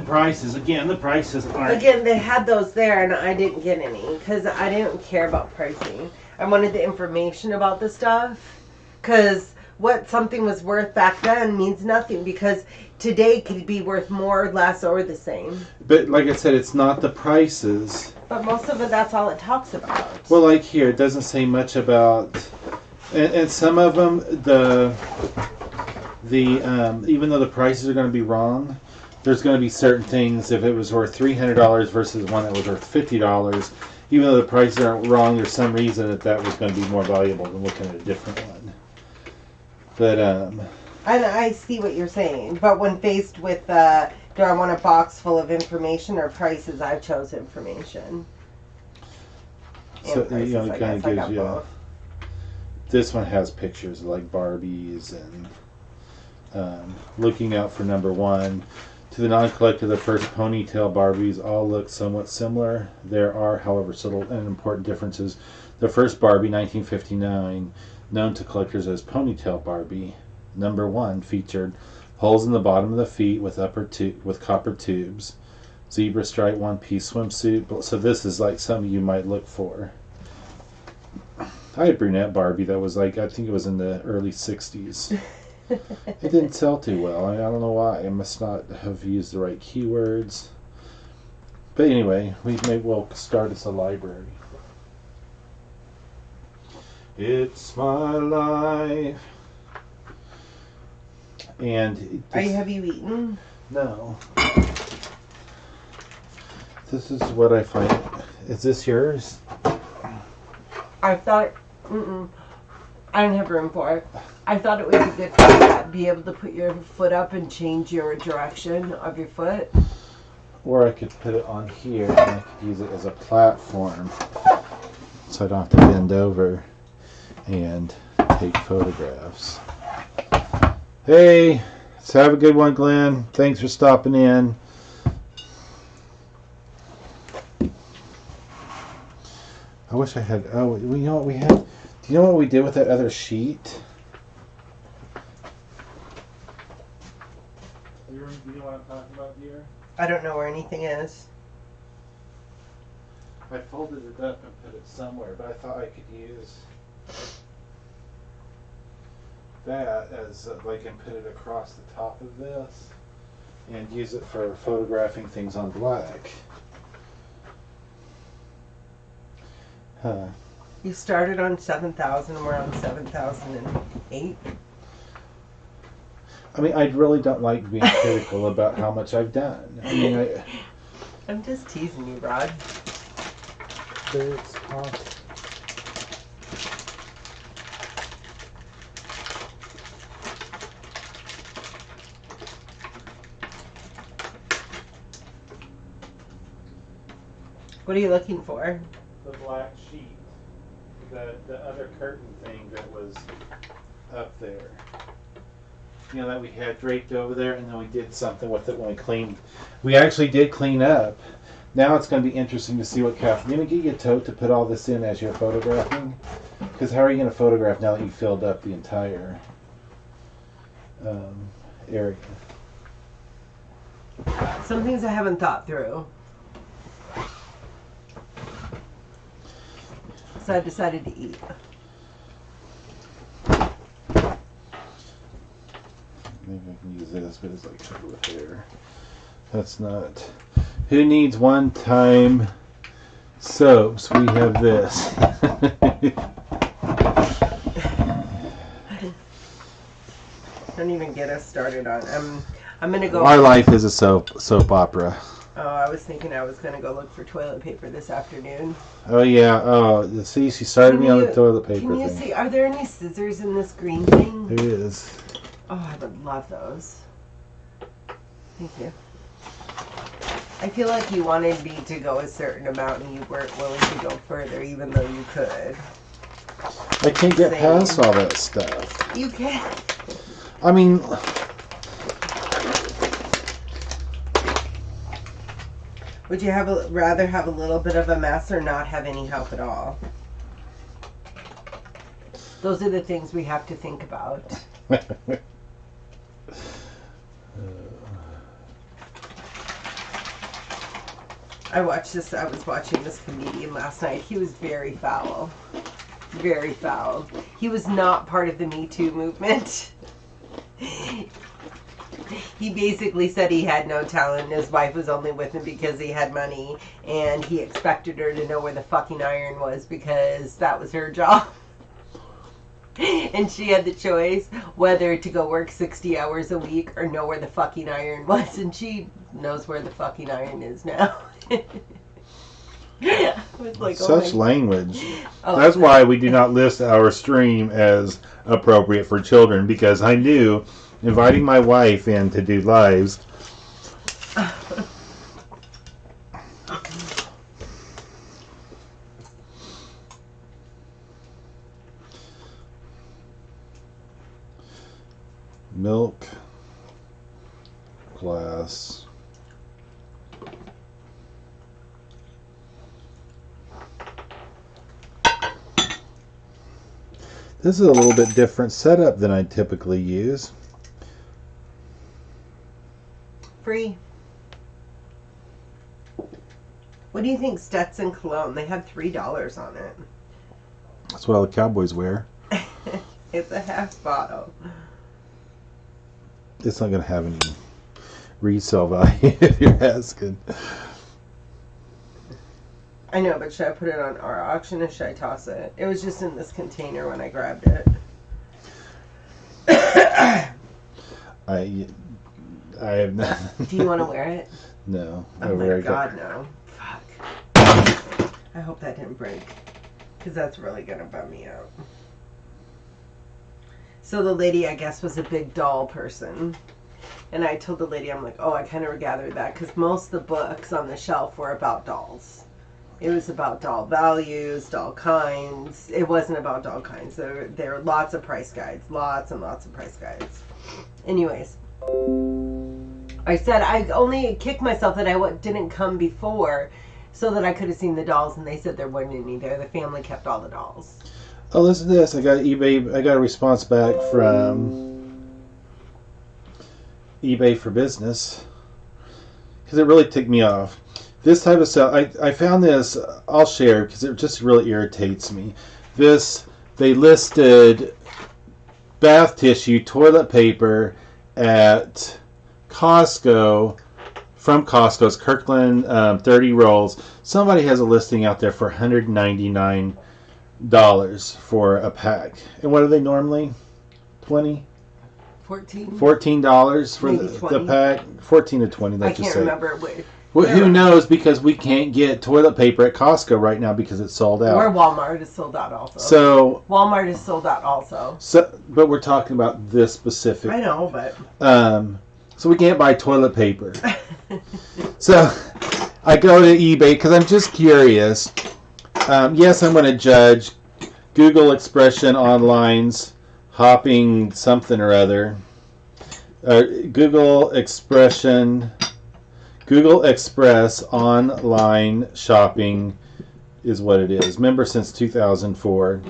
prices. Again, the prices aren't. Again, they had those there and I didn't get any because I didn't care about pricing. I wanted the information about the stuff, because what something was worth back then means nothing, because today could be worth more, less, or the same. But like I said, it's not the prices. But most of it, that's all it talks about. Well, like here, it doesn't say much about, and some of them, the even though the prices are going to be wrong, there's going to be certain things. If it was worth $300 versus one that was worth $50, even though the prices aren't wrong, there's some reason that was going to be more valuable than looking at a different one. But And I see what you're saying, but when faced with do I want a box full of information or prices, I chose information. so And prices, it I kind of guess I gives got you. both. This one has pictures of like Barbies and looking out for number one. To the non-collector, the first ponytail Barbies all look somewhat similar. There are, however, subtle and important differences. The first Barbie, 1959, known to collectors as Ponytail Barbie, number one, featured holes in the bottom of the feet with copper tubes, zebra stripe one-piece swimsuit. So this is like something you might look for. I had brunette Barbie that was like, I think it was in the early 60s. It didn't sell too well. I don't know why. I must not have used the right keywords. But anyway, we'll start as a library. It's my life. And have you eaten? No. This is what I find. Is this yours? I thought, I didn't have room for it. I thought it would be good to be able to put your foot up and change your direction of your foot. Or I could put it on here and I could use it as a platform so I don't have to bend over and take photographs. Hey, so have a good one, Glenn. Thanks for stopping in. I wish I had. Oh, you know what we had? Do you know what we did with that other sheet? You know what I'm talking about, dear? I don't know where anything is. I folded it up and put it somewhere, but I thought I could use that as like and put it across the top of this and use it for photographing things on black. Huh. You started on 7,000 and we're on 7,008. I mean, I really don't like being critical about how much I've done. I mean, I'm just teasing you, Rod. It's awesome. What are you looking for? The black sheet. The other curtain thing that was up there. You know, that we had draped over there, and then we did something with it when we cleaned. We actually did clean up. Now it's going to be interesting to see what Kathleen. Let me get you a tote to put all this in as you're photographing. Because how are you going to photograph now that you've filled up the entire area? Some things I haven't thought through. So I decided to eat. Maybe I can use this, but it's like covered with hair. That's not. Who needs one-time soaps? We have this. Don't even get us started on. I'm gonna go. Our life is a soap opera. Oh, I was thinking I was gonna go look for toilet paper this afternoon. Oh yeah. Oh, see, she started me on the toilet paper Can you thing. see? Are there any scissors in this green thing? There is. Oh, I would love those. Thank you. I feel like you wanted me to go a certain amount and you weren't willing to go further, even though you could. I can't get Same. past all that stuff. You can. I mean, Would you rather have a little bit of a mess or not have any help at all? Those are the things we have to think about. I was watching this comedian last night. He was very foul. Very foul. He was not part of the Me Too movement. He basically said he had no talent and his wife was only with him because he had money and he expected her to know where the fucking iron was because that was her job. And she had the choice whether to go work 60 hours a week or know where the fucking iron was, and she knows where the fucking iron is now. I was like, such language. Oh, That's why we do not list our stream as appropriate for children, because I knew inviting my wife in to do lives. Milk glass. This is a little bit different setup than I typically use. free. What do you think Stetson cologne? They have $3 on it. That's what all the cowboys wear. It's a half bottle. it's not going to have any resale value if you're asking. I know, but should I put it on our auction or should I toss it? It was just in this container when I grabbed it. I have not. Do you want to wear it? No. Oh my God, no. Fuck. I hope that didn't break. Because that's really going to bum me out. So the lady, I guess, was a big doll person. And I told the lady, I'm like, oh, I kind of gathered that. Because most of the books on the shelf were about dolls. It was about doll values, doll kinds. It wasn't about doll kinds. There were lots of price guides. Lots and lots of price guides. Anyways. I said I only kicked myself that I didn't come before so that I could have seen the dolls. And they said there wasn't any there. The family kept all the dolls. Oh, listen to this. I got a response back from eBay for Business. Because it really ticked me off. This type of stuff, I found this, I'll share because it just really irritates me. They listed bath tissue, toilet paper at Costco, from Costco's Kirkland, 30 rolls. Somebody has a listing out there for $199 for a pack. And what are they normally? $20? $14 for the pack? 14 to 20, let's just say. I can't remember. Well, who knows, because we can't get toilet paper at Costco right now because it's sold out. Or Walmart is sold out also. So Walmart is sold out also. So, but we're talking about this specific. I know, but so we can't buy toilet paper. So I go to eBay because I'm just curious. Yes, I'm going to judge Google Expression Online's hopping something or other. Google Express Online Shopping is what it is. Member since 2004.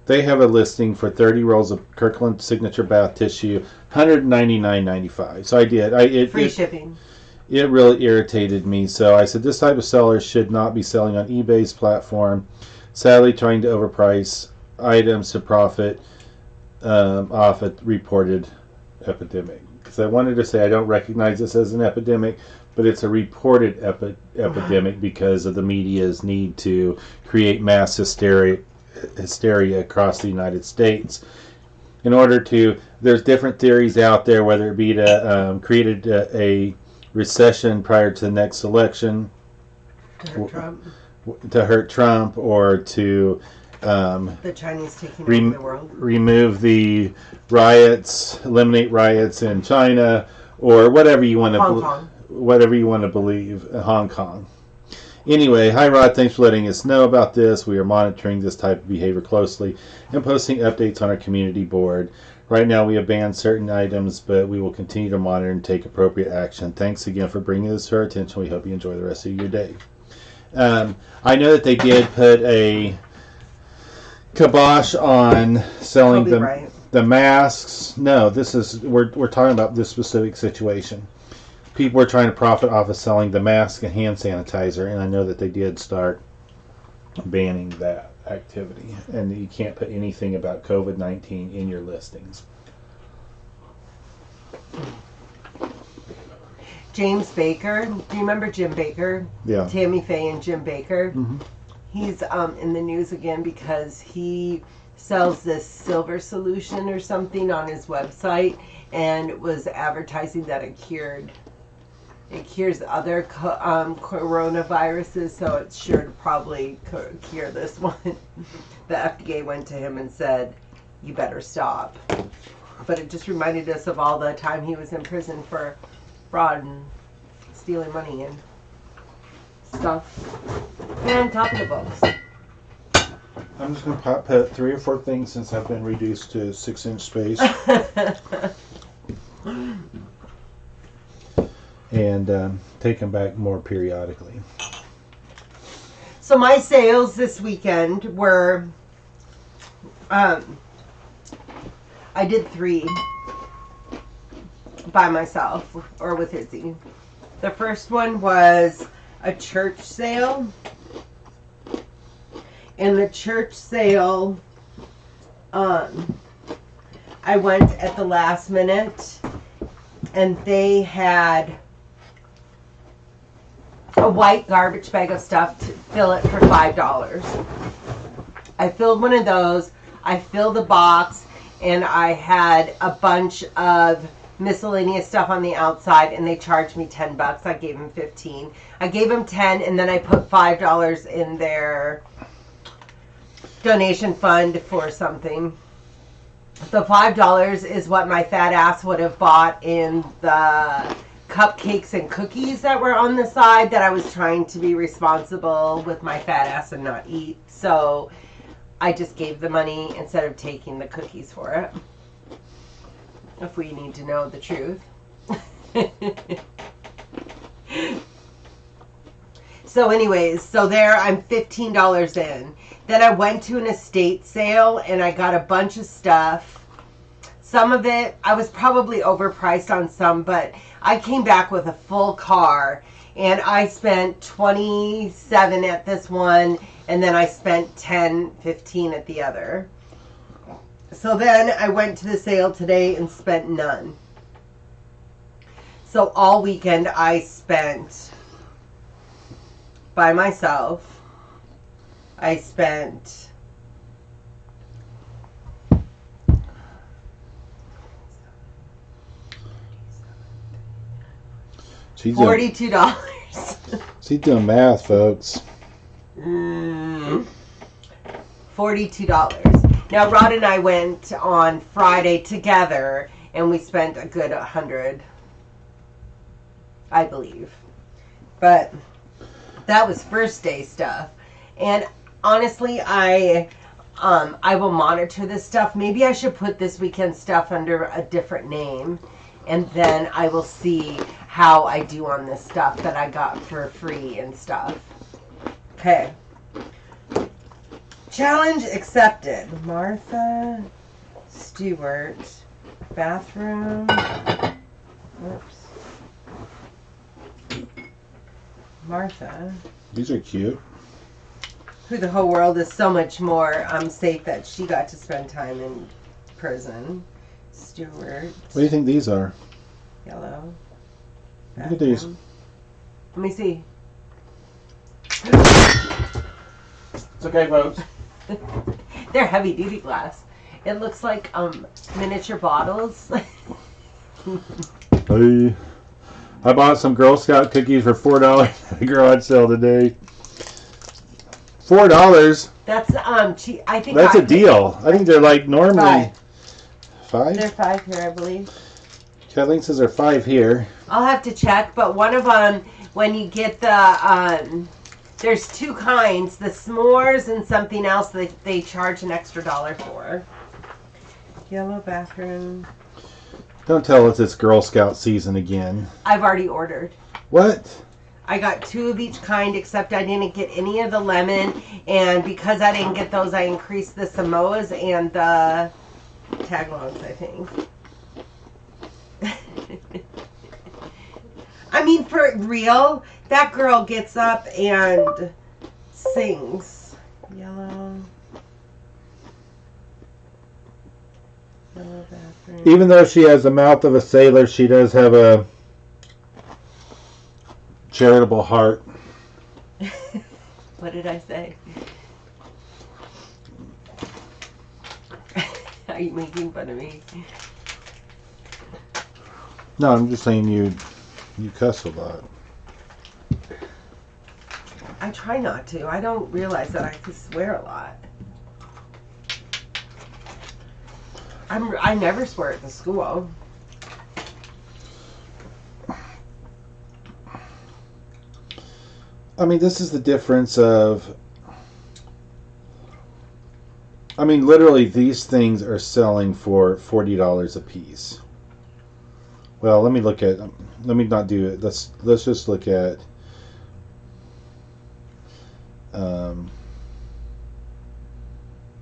They have a listing for 30 rolls of Kirkland Signature Bath Tissue, $199.95. So I did. Free shipping. It really irritated me. So I said, this type of seller should not be selling on eBay's platform. Sadly, trying to overprice items to profit off a reported epidemic. Because I wanted to say I don't recognize this as an epidemic, but it's a reported epidemic because of the media's need to create mass hysteria across the United States. In order to, there's different theories out there, whether it be to create a recession prior to the next election, to hurt Trump, or to the Chinese taking over the world, remove the riots, eliminate riots in China, or whatever you want to believe, Hong Kong. Anyway, hi Rod, thanks for letting us know about this. We are monitoring this type of behavior closely and posting updates on our community board. Right now we have banned certain items, but we will continue to monitor and take appropriate action. Thanks again for bringing this to our attention. We hope you enjoy the rest of your day. I know that they did put a kibosh on selling the masks. No, we're talking about this specific situation. People are trying to profit off of selling the mask and hand sanitizer, and I know that they did start banning that activity, and you can't put anything about COVID-19 in your listings. James Baker, do you remember Jim Baker? Yeah. Tammy Faye and Jim Baker. Mm-hmm. He's in the news again because he sells this silver solution or something on his website, and it was advertising that it cures other coronaviruses, so it's sure to probably cure this one. The FDA went to him and said, you better stop. But it just reminded us of all the time he was in prison for fraud and stealing money and stuff. And top of the books. I'm just going to put 3 or 4 things since I've been reduced to 6-inch space. And take them back more periodically. So my sales this weekend were, I did 3 by myself or with Izzy. The first one was a church sale. And the church sale, I I went at the last minute and they had a white garbage bag of stuff to fill it for $5. I filled one of those. I filled the box, and I had a bunch of miscellaneous stuff on the outside, and they charged me $10. I gave them 15. I gave them 10, and then I put $5 in their donation fund for something. The $5 is what my fat ass would have bought in the cupcakes and cookies that were on the side that I was trying to be responsible with my fat ass and not eat. So I just gave the money instead of taking the cookies for it. If we need to know the truth. So anyways, so there I'm $15 in. Then I went to an estate sale and I got a bunch of stuff. Some of it, I was probably overpriced on some, but I came back with a full car and I spent $27 at this one and then I spent $10, $15 at the other. So then I went to the sale today and spent none. So all weekend I spent by myself. I spent $42. She's doing math, folks. $42. Now Rod and I went on Friday together and we spent a good 100, I believe. But that was first day stuff. And honestly, I will monitor this stuff. Maybe I should put this weekend stuff under a different name, and then I will see how I do on this stuff that I got for free and stuff. Okay. Challenge accepted. Martha Stewart, bathroom. Whoops. Martha. These are cute. Who the whole world is so much more safe that she got to spend time in prison. Stewart. What do you think these are? Yellow. Look at these. Let me see. It's okay, folks. They're heavy duty glass. It looks like miniature bottles. Hey. I bought some Girl Scout cookies for $4 at the garage sale today. $4? That's cheap. I think that's a deal. I think they're like normally $5. They're $5 here, I believe. Kathleen says they're $5 here. I'll have to check, but one of them, when you get the there's two kinds, the s'mores and something else that they charge an extra $1 for. Yellow bathroom. Don't tell us it's Girl Scout season again. I've already ordered. What? I got 2 of each kind, except I didn't get any of the lemon. And because I didn't get those, I increased the Samoas and the tagalongs, I think. I mean, for real, that girl gets up and sings. Yellow bathroom. Even though she has the mouth of a sailor, she does have a charitable heart. What did I say? Are you making fun of me? No, I'm just saying you cuss a lot. I try not to. I don't realize that I can swear a lot. I never swear at the school. I mean, this is the difference of... I mean, literally, these things are selling for $40 a piece. Well, let me look at... Let me not do it. Let's just look at...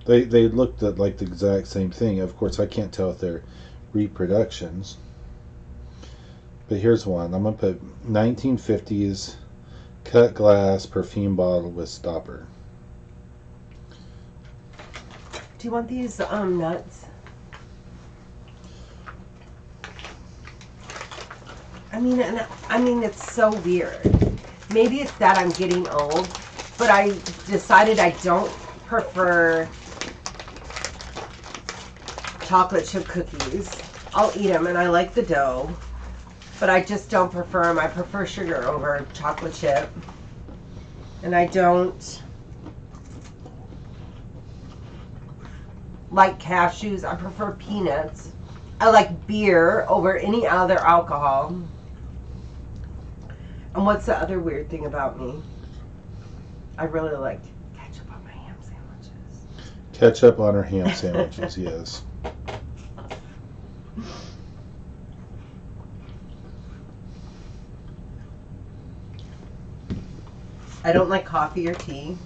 They looked at like the exact same thing. Of course, I can't tell if they're reproductions. But here's one. I'm going to put 1950s cut glass perfume bottle with stopper. Do you want these nuts? it's so weird. Maybe it's that I'm getting old, but I decided I don't prefer chocolate chip cookies. I'll eat them, and I like the dough, but I just don't prefer them. I prefer sugar over chocolate chip, and I don't like cashews. I prefer peanuts. I like beer over any other alcohol. And what's the other weird thing about me? I really like ketchup on my ham sandwiches. Ketchup on her ham sandwiches, yes. I don't like coffee or tea.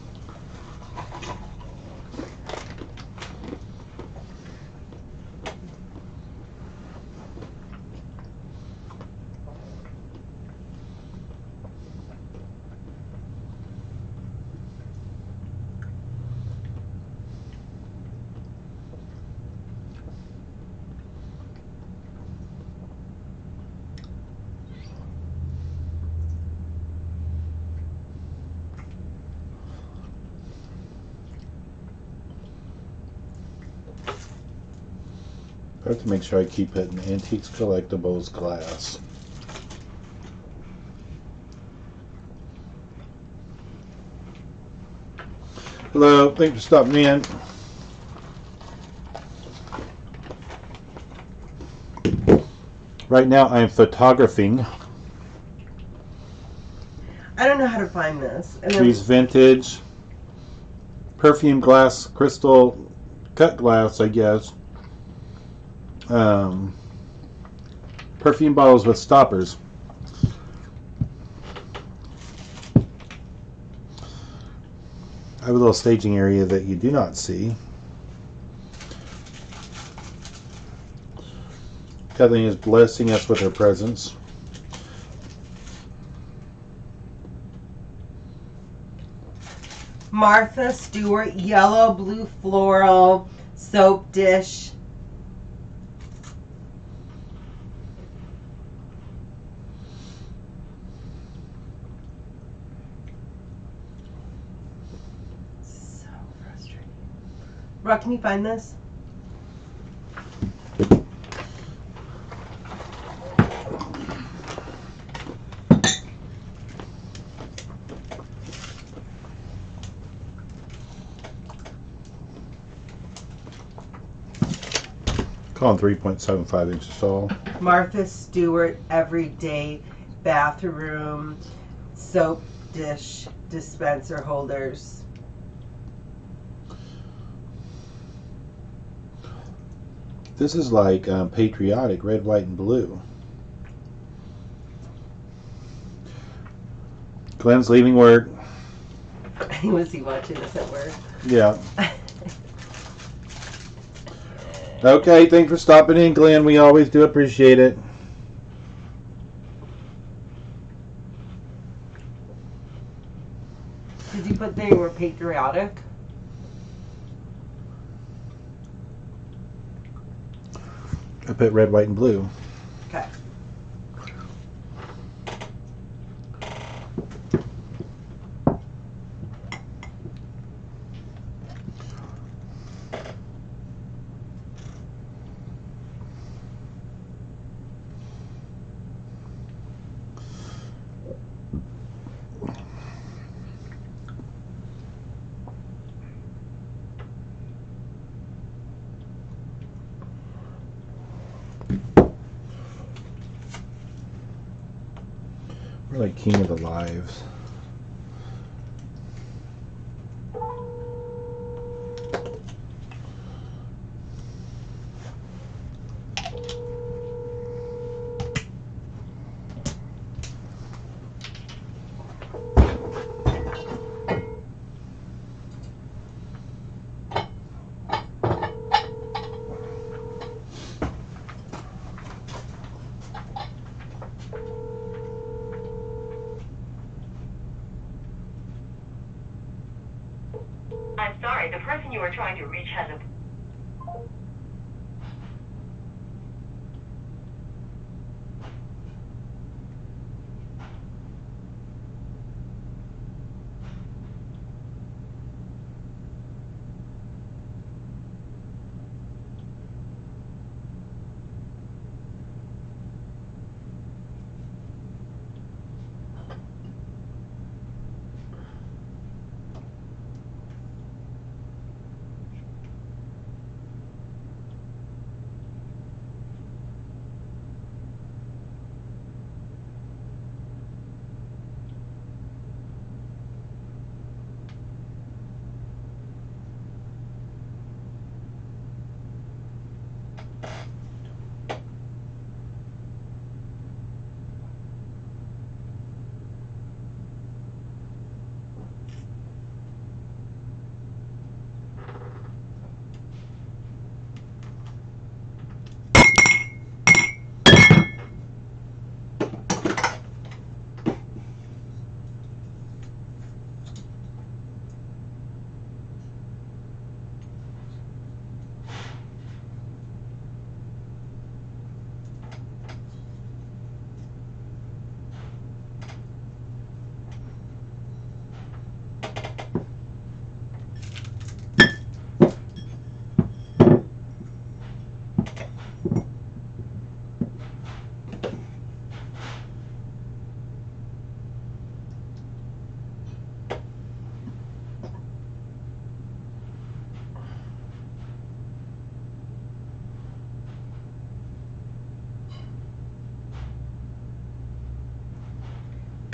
I have to make sure I keep it in Antiques Collectibles glass. Hello, thanks for stopping in. Right now I'm photographing I don't know how to find this. And these vintage perfume glass, crystal cut glass, I guess. Perfume bottles with stoppers. I have a little staging area that you do not see. Kathleen is blessing us with her presence. Martha Stewart yellow blue floral soap dish. So frustrating. Rock, can you find this? Call them 3.75 inches tall. Martha Stewart everyday bathroom soap dish dispenser holders. This is like patriotic, red, white, and blue. Glenn's leaving work. Was he watching this at work? Yeah. Okay, thanks for stopping in, Glenn. We always do appreciate it. Did you put they were patriotic? I put red, white, and blue. Okay. We're like king of the lives. I'm sorry, the person you are trying to reach has a...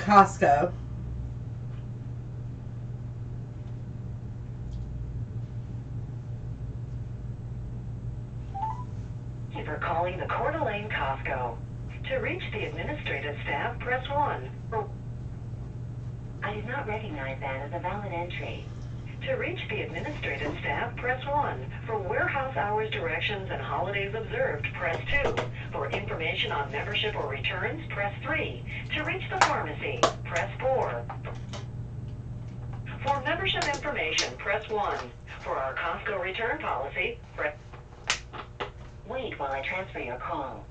Costco. Thank you for calling the Coeur d'Alene Costco. To reach the administrative staff, press 1. I did not recognize that as a valid entry. To reach the administrative staff, press 1. For warehouse hours directions and holidays observed, press 2. For information on membership or returns, press 3. To reach the pharmacy, press 4. For membership information, press 1. For our Costco return policy, press... Wait while I transfer your call.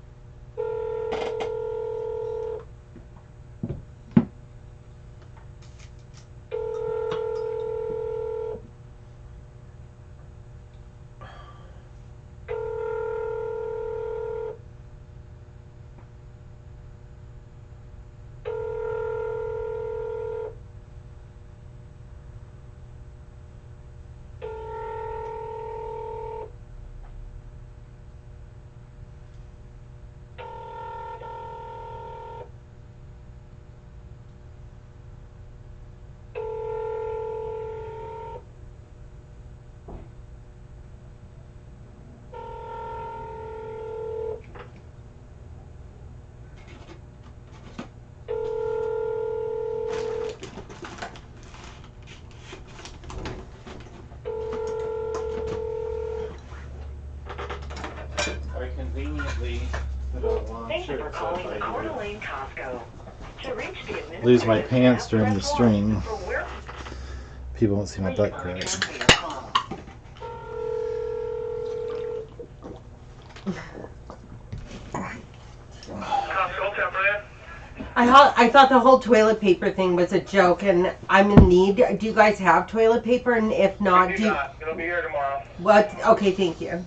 I conveniently put a long Thank you for shirt calling the so Coeur if I d'Alene Costco. To reach the administrative lose my pants staff, during the press 1. string, For where... people won't see my Wait butt while I crack. transfer your call. Costco temporary. I thought the whole toilet paper thing was a joke, and I'm in need. Do you guys have toilet paper? And if not, do you, It'll be here tomorrow. what? Okay, thank you.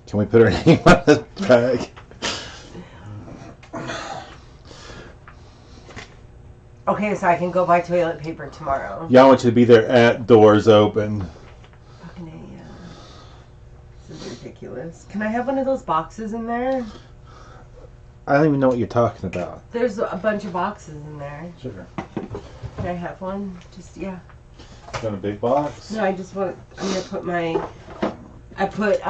Can we put her name on the bag? Okay, so I can go buy toilet paper tomorrow. Yeah, I want you to be there at doors open. Fucking A, yeah. This is ridiculous. Can I have one of those boxes in there? I don't even know what you're talking about. There's a bunch of boxes in there. Sure. Can I have one? Just, yeah. You want a big box? No, I just want, I'm gonna put I put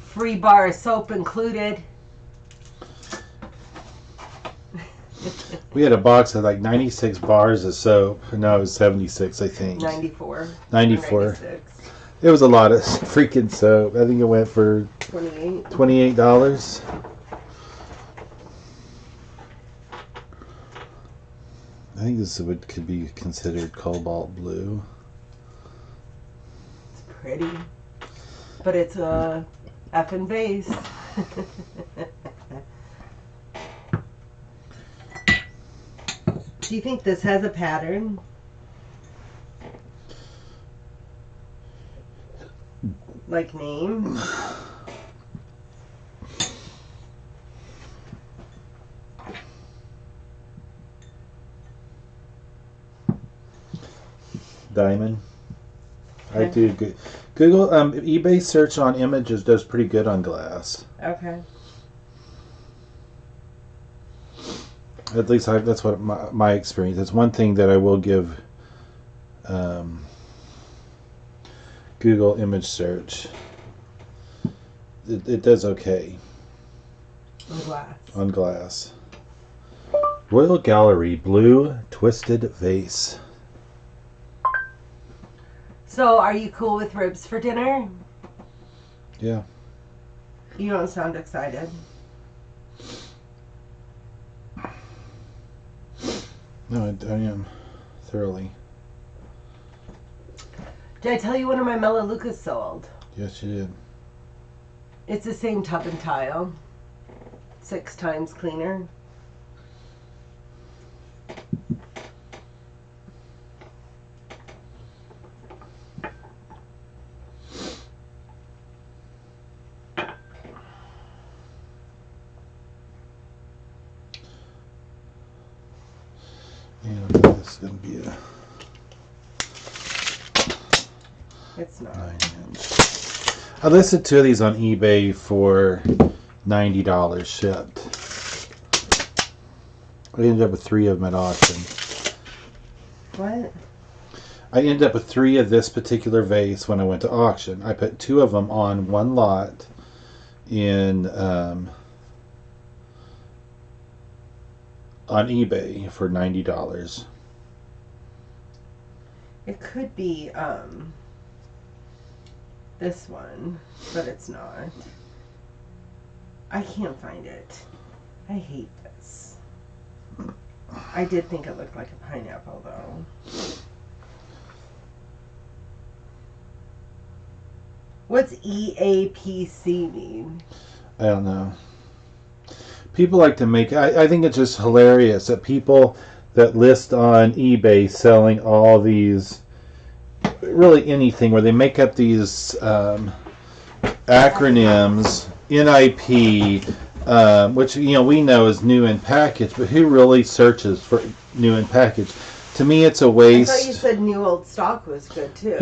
free bar of soap included. We had a box of like 96 bars of soap. No, it was 76, I think. 94. 94. 96. It was a lot of freaking soap. I think it went for 28. $28. I think this could be considered cobalt blue. It's pretty. But it's a effing vase. Do you think this has a pattern? Like name? Diamond. I Okay. do good. Google eBay search on images does pretty good on glass. Okay. At least that's what my experience. It's one thing that I will give Google image search. It does okay On glass. on glass. Royal Gallery blue twisted vase. So, are you cool with ribs for dinner? Yeah. You don't sound excited. No, I am thoroughly. Did I tell you one of my Melaleucas sold? Yes, you did. It's the same tub and tile. 6 times cleaner. And this is going to be a It's not. 9-inch. I listed 2 of these on eBay for $90 shipped. I ended up with 3 of them at auction. What? I ended up with 3 of this particular vase when I went to auction. I put 2 of them on one lot in on eBay for $90. It could be this one, but it's not. I can't find it. I hate this. I did think it looked like a pineapple, though. What's EAPC mean? I don't know. People like to make... I think it's just hilarious that people that list on eBay selling all these... Really anything where they make up these acronyms, NIP, which we know is new in package, but who really searches for new in package? To me, it's a waste. I thought you said new old stock was good too.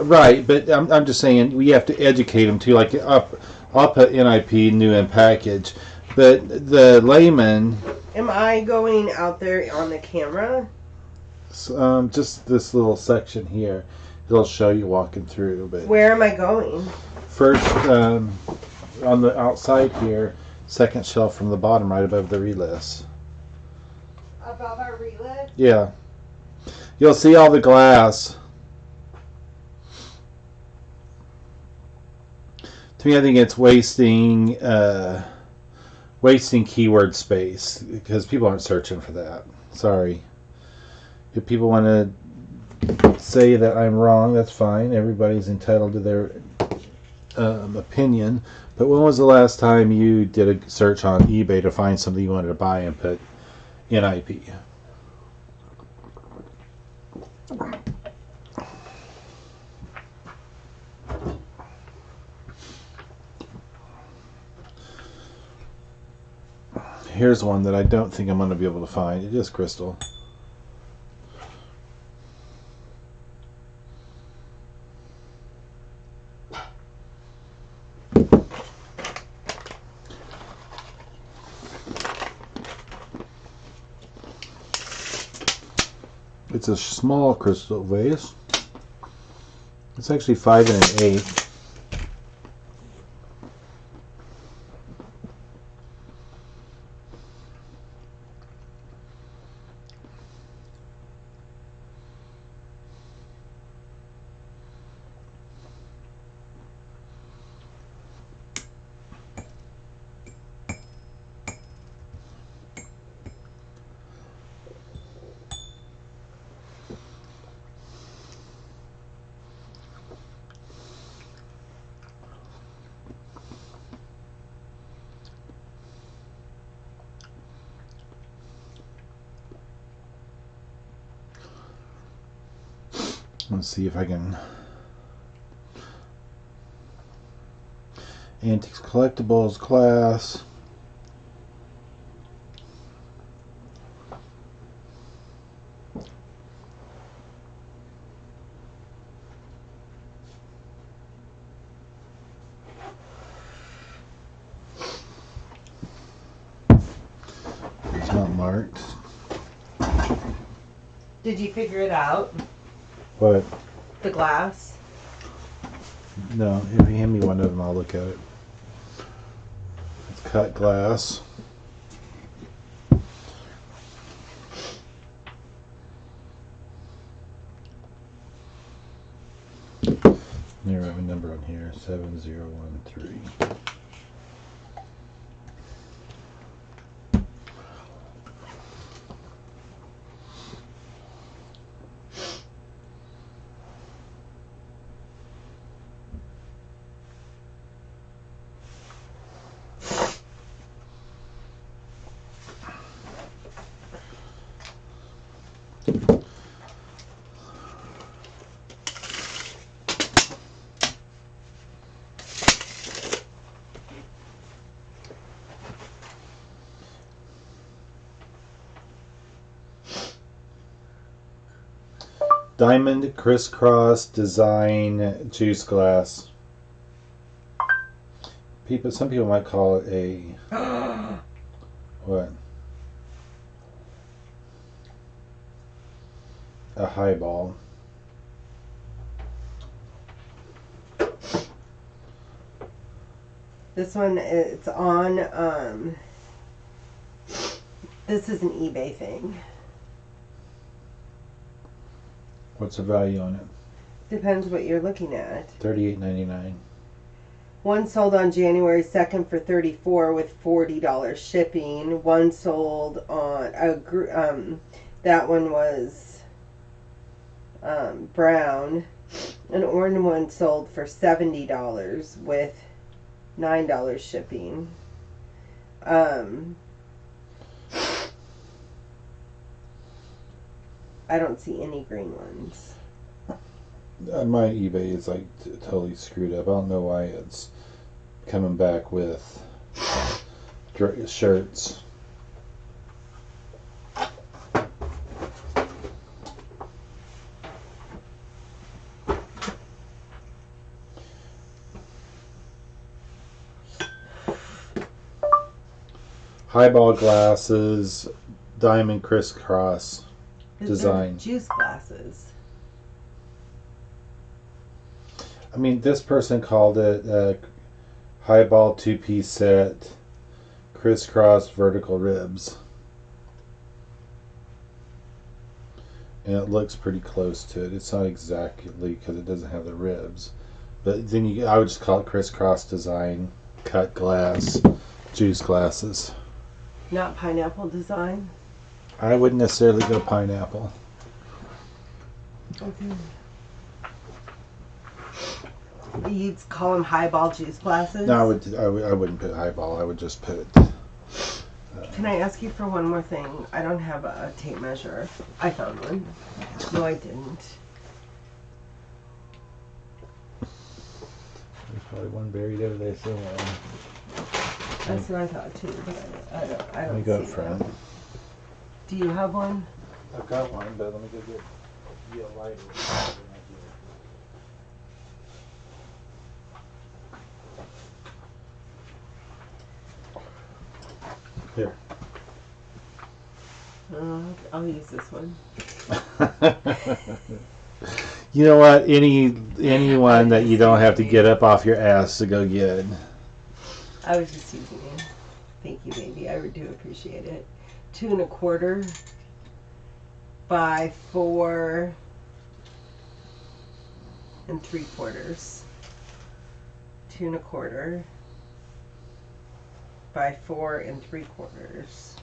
Right, but I'm just saying we have to educate them too. Like I'll put NIP, new in package, but the layman. Am I going out there on the camera? Just this little section here, it'll show you walking through. But where am I going? First, on the outside here, second shelf from the bottom, right above the relist. Above our relist? Yeah. You'll see all the glass. To me, I think it's wasting keyword space because people aren't searching for that. Sorry. If people want to say that I'm wrong, that's fine. Everybody's entitled to their opinion. But when was the last time you did a search on eBay to find something you wanted to buy and put NIP? Here's one that I don't think I'm going to be able to find. It is crystal. It's a small crystal vase. It's actually 5 1/8. Let's see if I can. Antiques Collectibles class. It's not marked. Did you figure it out? What? The glass? No, if you hand me one of them, I'll look at it. It's cut glass. There, I have a number on here, 7013. Diamond crisscross design juice glass. Some people might call it a what? a highball. This one, it's on, this is an eBay thing. What's the value on it? Depends what you're looking at. $38.99. One sold on January 2nd for $34 with $40 shipping. One sold on, that one was brown. An orange one sold for $70 with $9 shipping. I don't see any green ones. My eBay is like totally screwed up. I don't know why it's coming back with shirts. Highball glasses, diamond crisscross design. Juice glasses. I mean, this person called it a highball two-piece set, crisscross vertical ribs. And it looks pretty close to it. It's not exactly because it doesn't have the ribs. But then I would just call it crisscross design, cut glass, juice glasses. Not pineapple design. I wouldn't necessarily go pineapple. Okay. You'd call them highball juice glasses? No, I wouldn't put highball. I would just put. Can I ask you for one more thing? I don't have a tape measure. I found one. No, I didn't. There's probably one buried over there somewhere. That's what I thought too, but I don't Let me go up see front. that. Do you have one? I've got one, but let me go get a lighter. Here. I'll use this one. You know what? Anyone that you don't have to get up off your ass to go get. I was just using it. Thank you, baby. I do appreciate it. 2 1/4 by 4 3/4. 2 1/4 by 4 3/4.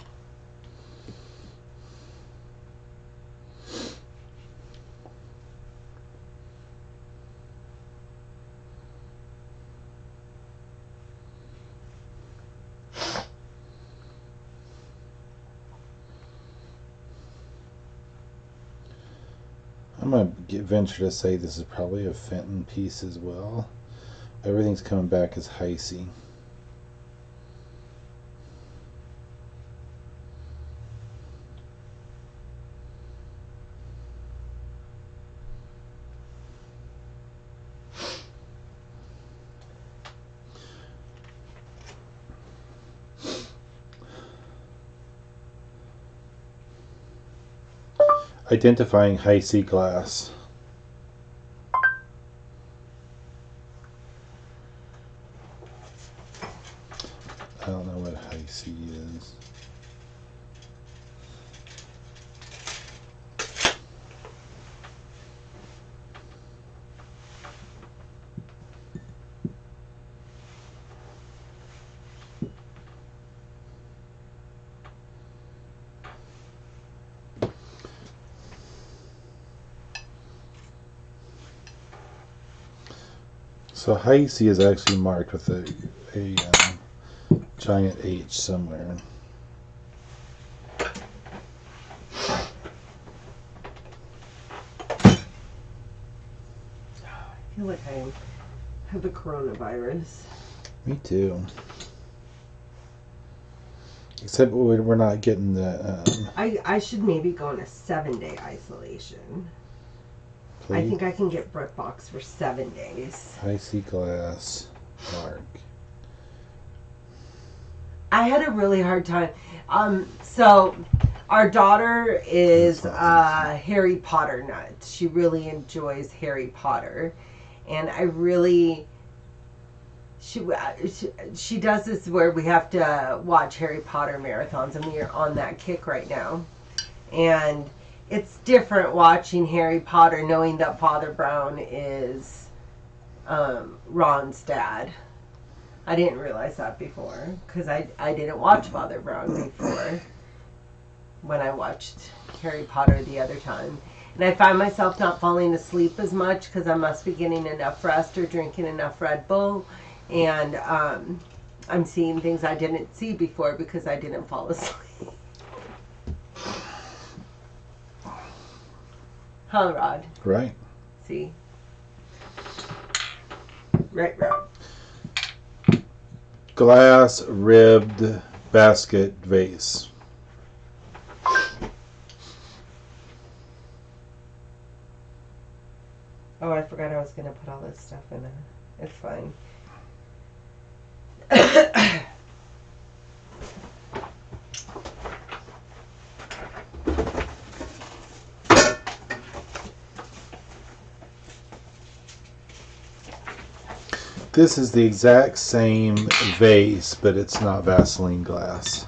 I'm going to venture to say this is probably a Fenton piece as well. Everything's coming back as Heisey. Identifying Heisey glass. I don't know what Heisey is. So Heisey is actually marked with a giant H somewhere. I feel like I have the coronavirus. Me too. Except we're not getting the. I should maybe go on a 7-day isolation. I think I can get BritBox for 7 days. Heisey glass mark. I had a really hard time. So Our daughter is a Harry Potter nut. She really enjoys Harry Potter. And I really... She does this where we have to watch Harry Potter marathons, and we are on that kick right now. And it's different watching Harry Potter knowing that Father Brown is Ron's dad. I didn't realize that before because I didn't watch Father Brown before when I watched Harry Potter the other time. And I find myself not falling asleep as much because I must be getting enough rest or drinking enough Red Bull. And I'm seeing things I didn't see before because I didn't fall asleep. Huh, Rod? Right. See? Right, Rod. Glass ribbed basket vase. Oh, I forgot I was going to put all this stuff in there. It's fine. This is the exact same vase, but it's not Vaseline glass.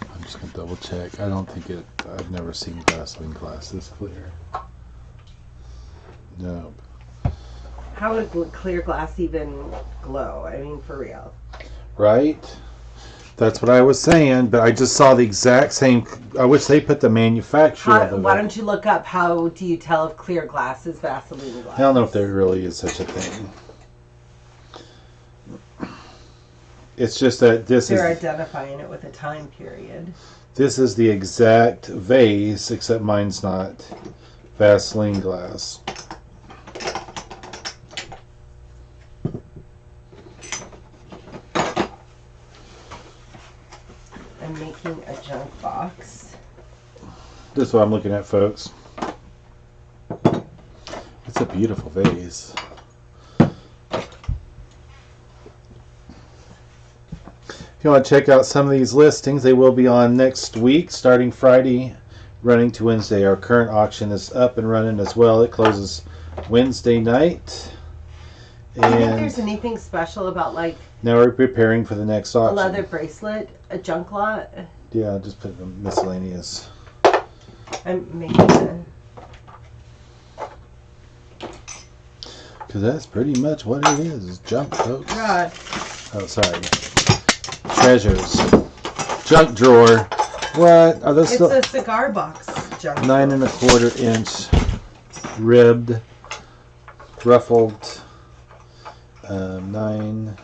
I'm just going to double check. I don't think I've never seen Vaseline glass this clear. No. How would clear glass even glow? I mean, for real. Right? That's what I was saying, but I just saw the exact same. I wish they put the manufacturer of the Why don't you look up how do you tell if clear glass is Vaseline glass? I don't know if there really is such a thing. It's just that They're identifying it with a time period. This is the exact vase, except mine's not Vaseline glass. I'm making a junk box. This is what I'm looking at, folks. It's a beautiful vase. If you want to check out some of these listings, they will be on next week, starting Friday, running to Wednesday. Our current auction is up and running as well. It closes Wednesday night. Do you think And there's anything special about like now we're preparing for the next a auction. leather bracelet, a junk lot? Yeah, just put the miscellaneous. I'm making a... Because that's pretty much what it is junk, folks. God. Oh, sorry. Treasures. Junk drawer. What? Are those It's still a cigar box junk. 9 1/4 inch ribbed, ruffled, 9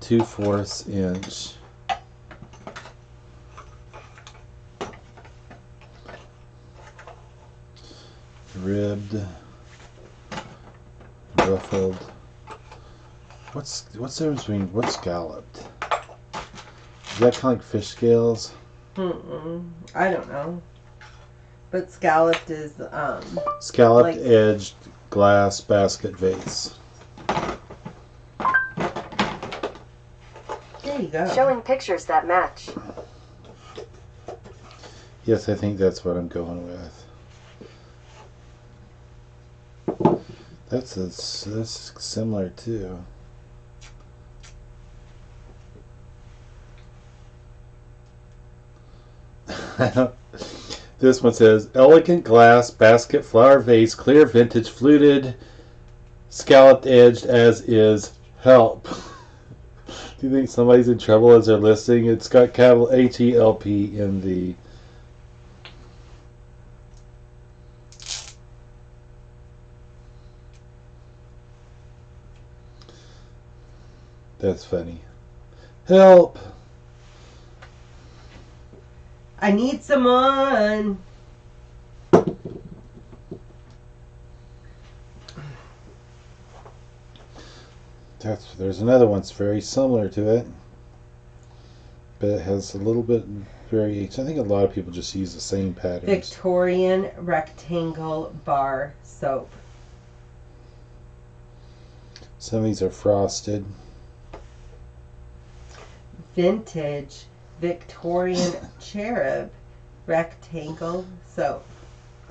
2/4 inch. Ribbed, ruffled. What's the difference between what's scalloped? Is that kind of like fish scales? I don't know. But scalloped is Scalloped like- edged glass basket vase. there you go. Showing pictures that match. Yes, I think that's what I'm going with. That's similar too. This one says elegant glass basket flower vase, clear vintage fluted, scalloped edged as is. Help. Do you think somebody's in trouble as they're listening? It's got capital HELP in the. That's funny. Help! I need someone. There's another one that's very similar to it, but it has a little bit variation. I think a lot of people just use the same patterns. Victorian rectangle bar soap. Some of these are frosted. Vintage Victorian cherub rectangle soap.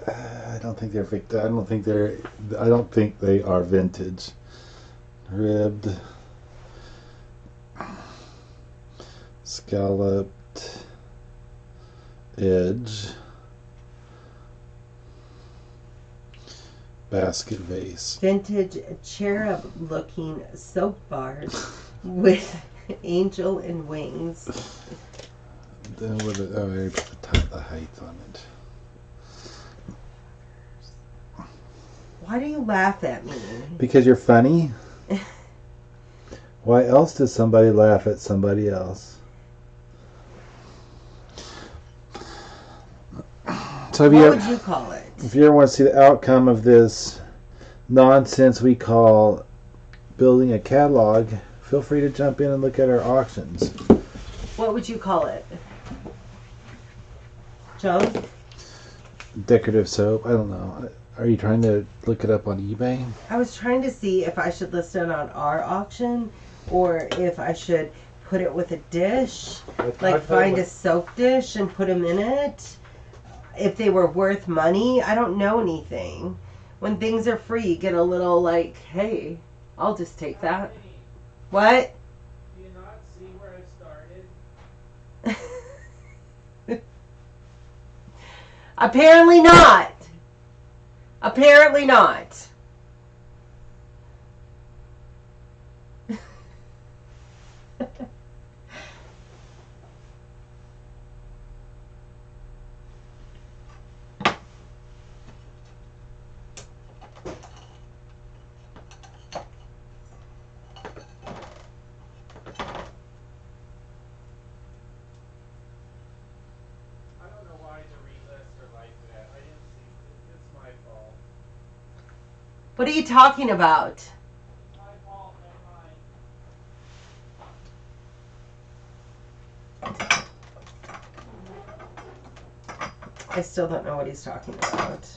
I don't think they're I don't think they are vintage. Ribbed, scalloped edge, basket vase. Vintage cherub looking soap bars with angel and wings. Then I already put the height on it. Why do you laugh at me? Because you're funny. Why else does somebody laugh at somebody else? So What would you call it? if you ever want to see the outcome of this nonsense we call building a catalog, feel free to jump in and look at our auctions. What would you call it? Joe? Decorative soap. I don't know. Are you trying to look it up on eBay? I was trying to see if I should list it on our auction or if I should put it with a dish, like find a soap dish and put them in it. If they were worth money, I don't know anything. When things are free, you get a little like, hey, I'll just take that. What? Do you not see where I started? Apparently not. Apparently not. I don't know why the relists are like that. I didn't see it. It's my fault. What are you talking about? My fault, never mind. I still don't know what he's talking about.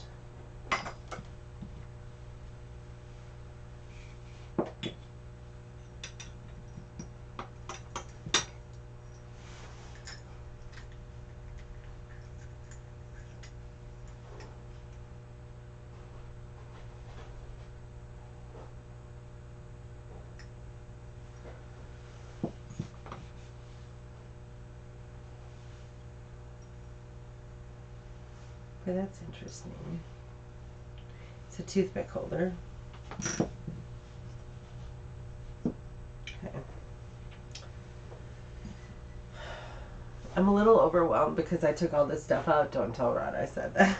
Okay, that's interesting. It's a toothpick holder. Okay. I'm a little overwhelmed because I took all this stuff out. Don't tell Rod I said that.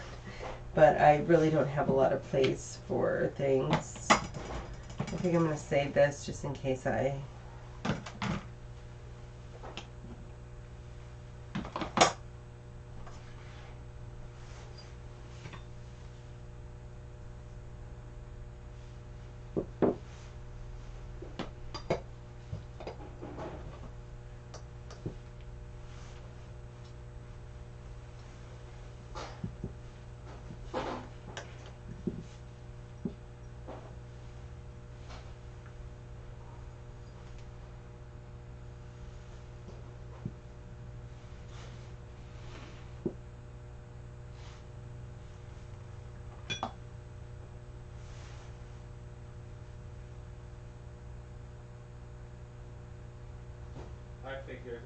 But I really don't have a lot of place for things. I think I'm going to save this just in case I...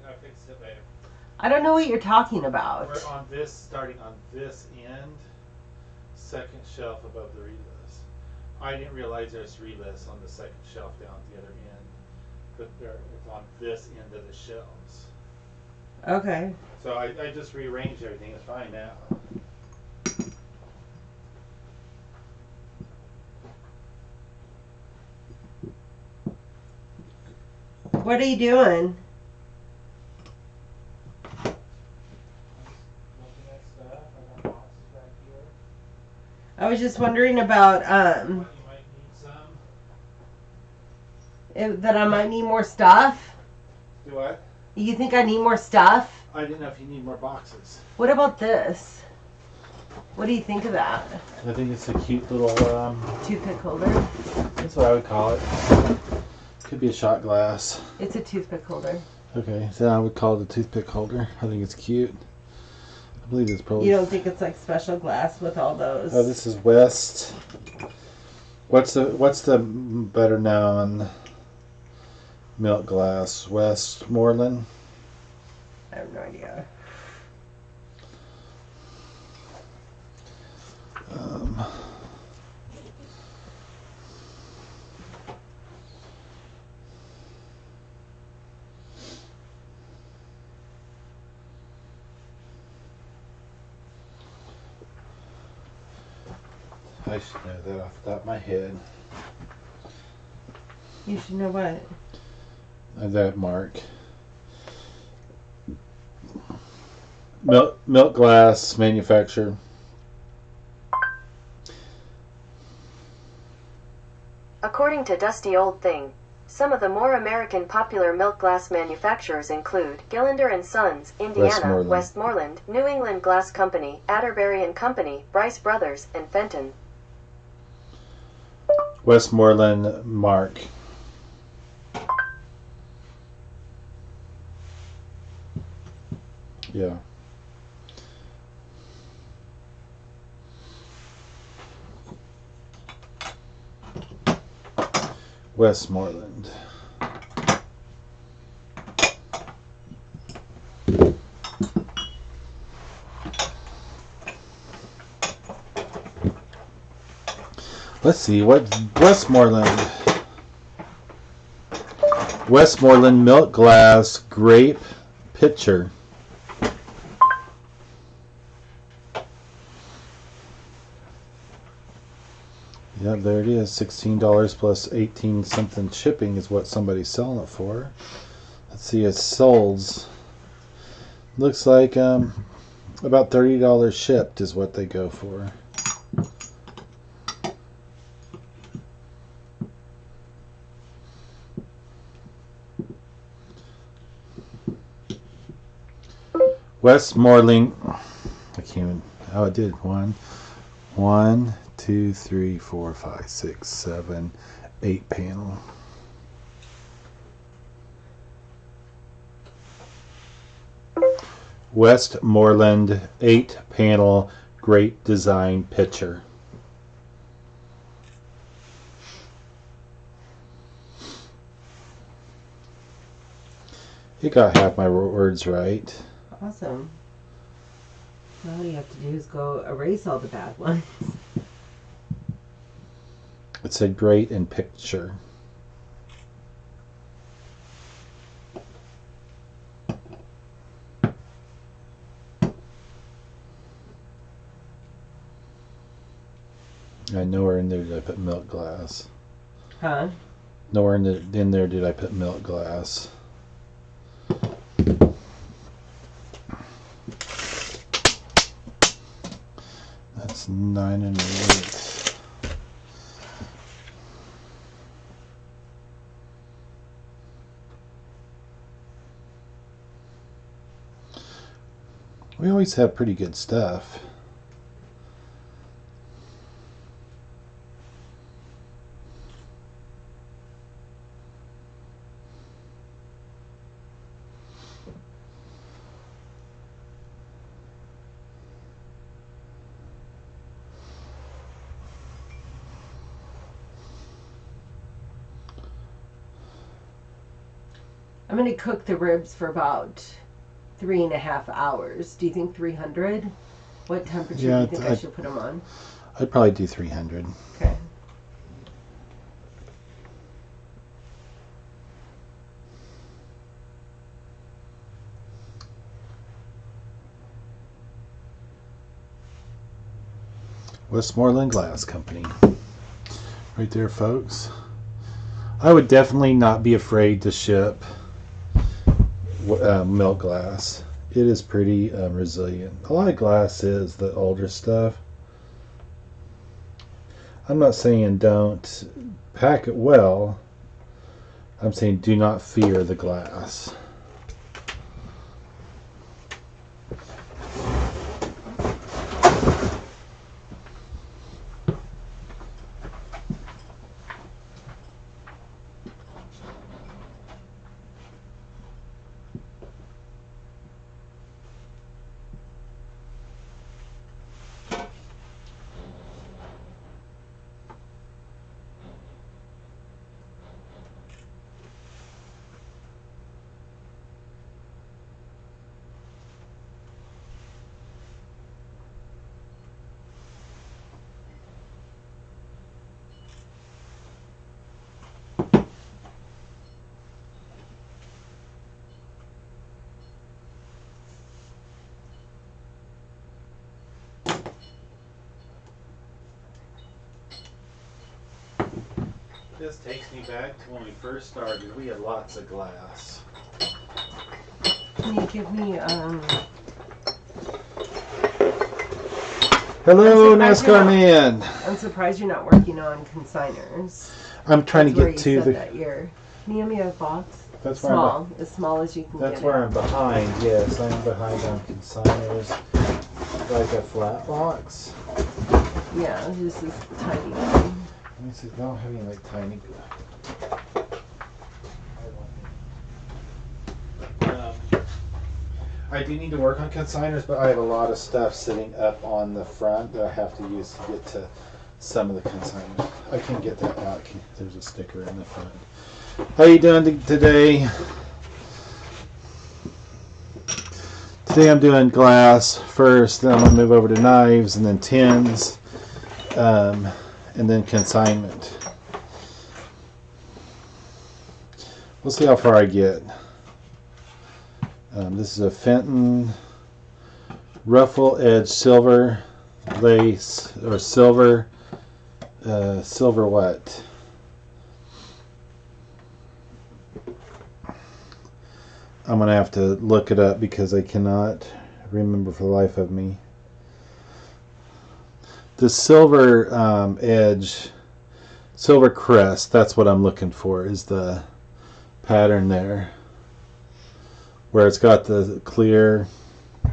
I fixed it later. I don't know what you're talking about. We're on this, starting on this end, second shelf above the relist. I didn't realize there's relist on the second shelf down at the other end, but it's on this end of the shelves. Okay. So I just rearranged everything. It's fine now. What are you doing? Looking at stuff. I got boxes back here. I was just wondering about You might need some. that I might need more stuff. Do what? You think I need more stuff? I didn't know if you need more boxes. What about this? What do you think of that? I think it's a cute little, Toothpick holder? that's what I would call it. Could be a shot glass. It's a toothpick holder. Okay, so I would call it a toothpick holder. I think it's cute. I believe it's probably... You don't think it's like special glass with all those? Oh, this is West. What's the better known milk glass? Westmoreland? I have no idea. I should know that off the top of my head. You should know what? That mark. Milk glass manufacturer. According to Dusty Old Thing, some of the more American popular milk glass manufacturers include Gillinder and Sons, Indiana, Westmoreland, New England Glass Company, Atterbury and Company, Bryce Brothers, and Fenton. Westmoreland mark. Yeah. Westmoreland. Let's see, what Westmoreland. Westmoreland milk glass grape pitcher. Yeah, there it is. $16 plus 18 something shipping is what somebody's selling it for. Let's see, it's sold. Looks like about $30 shipped is what they go for. Westmoreland. I can't even. Oh, I did. 1, 2, 3, 4, 5, 6, 7, 8 panel. Westmoreland 8 panel great design pitcher. You got half my words right. Awesome. All you have to do is go erase all the bad ones. It said great and picture. And nowhere in there did I put milk glass. Huh? Nowhere in there did I put milk glass. That's 9 and 8. We always have pretty good stuff. I'm going to cook the ribs for about 3.5 hours. Do you think 300? What temperature do you think I should put them on? I'd probably do 300. Okay. Westmoreland Glass Company. Right there, folks. I would definitely not be afraid to ship milk glass. It is pretty resilient. A lot of glass is the older stuff. I'm not saying don't pack it well. I'm saying do not fear the glass. This takes me back to when we first started. We had lots of glass. Can you give me Hello, NASCAR man. I'm surprised you're not working on consigners. I'm trying to get to the. That year. Can you give me a box? That's where small, as small as you can That's get where it. I'm behind. Yes, I'm behind on consigners. Like a flat box. Yeah, just this tiny one. Let me see. I don't have any like tiny. I do need to work on consigners, but I have a lot of stuff sitting up on the front that I have to use to get to some of the consigners. I can get that out. There's a sticker in the front. How you doing today? Today I'm doing glass first, then I'm going to move over to knives, and then tins, and then consignment. We'll see how far I get. This is a Fenton ruffle edge silver lace, or silver what? I'm going to have to look it up because I cannot remember for the life of me. The silver edge, silver crest, that's what I'm looking for, is the pattern there. Where it's got the clear. And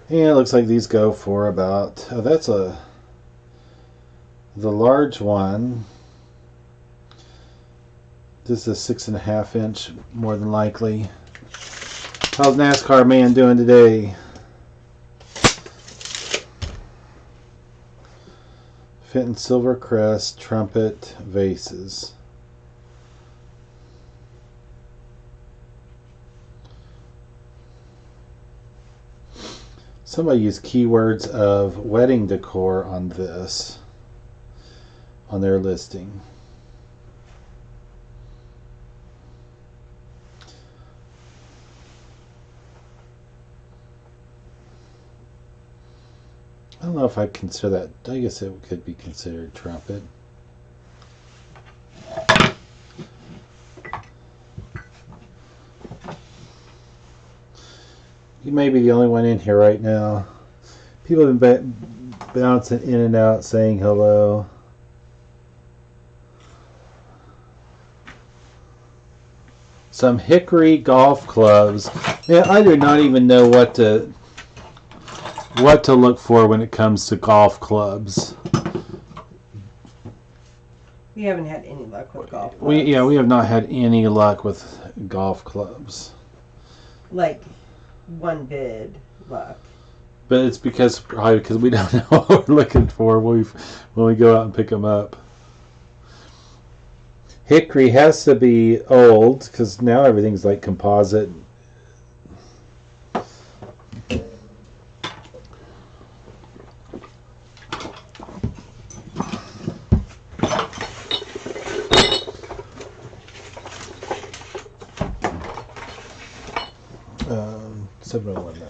it looks like these go for about, oh, that's the large one. This is a 6.5 inch, more than likely. How's NASCAR man doing today? Fenton silver crest trumpet vases. Somebody used keywords of wedding decor on this, on their listing. I don't know if I consider that. I guess it could be considered trumpet. You may be the only one in here right now. People have been bouncing in and out saying hello. Some hickory golf clubs. Yeah, I do not even know what to look for when it comes to golf clubs. We haven't had any luck with golf clubs. We have not had any luck with golf clubs. Like one bid luck. But it's probably because we don't know what we're looking for when we go out and pick them up. Hickory has to be old because now everything's like composite. Um, 7019.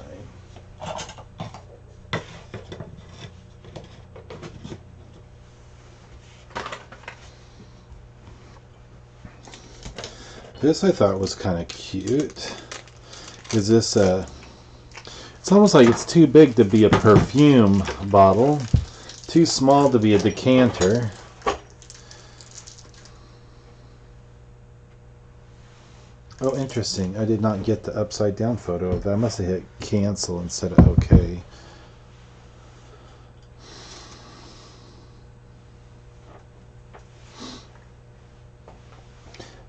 This I thought was kind of cute. Is this it's almost like it's too big to be a perfume bottle, too small to be a decanter. Oh, interesting. I did not get the upside down photo of that. I must have hit cancel instead of OK.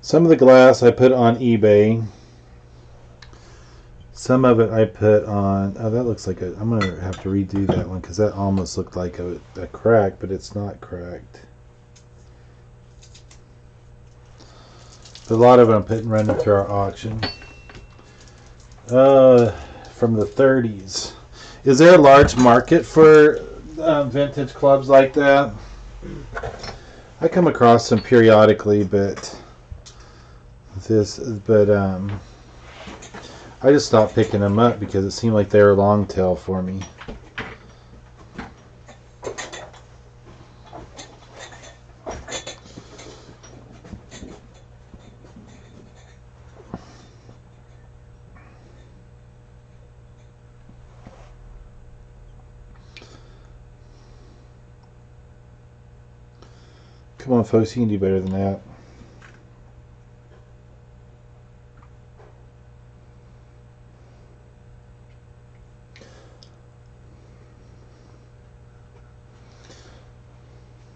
Some of the glass I put on eBay. Some of it I put on... Oh, that looks like I'm going to have to redo that one because that almost looked like a crack, but it's not cracked. But a lot of it I'm putting running through our auction. From the 30s. Is there a large market for vintage clubs like that? I come across them periodically, but... I just stopped picking them up because it seemed like they were long tail for me. Come on, folks, you can do better than that.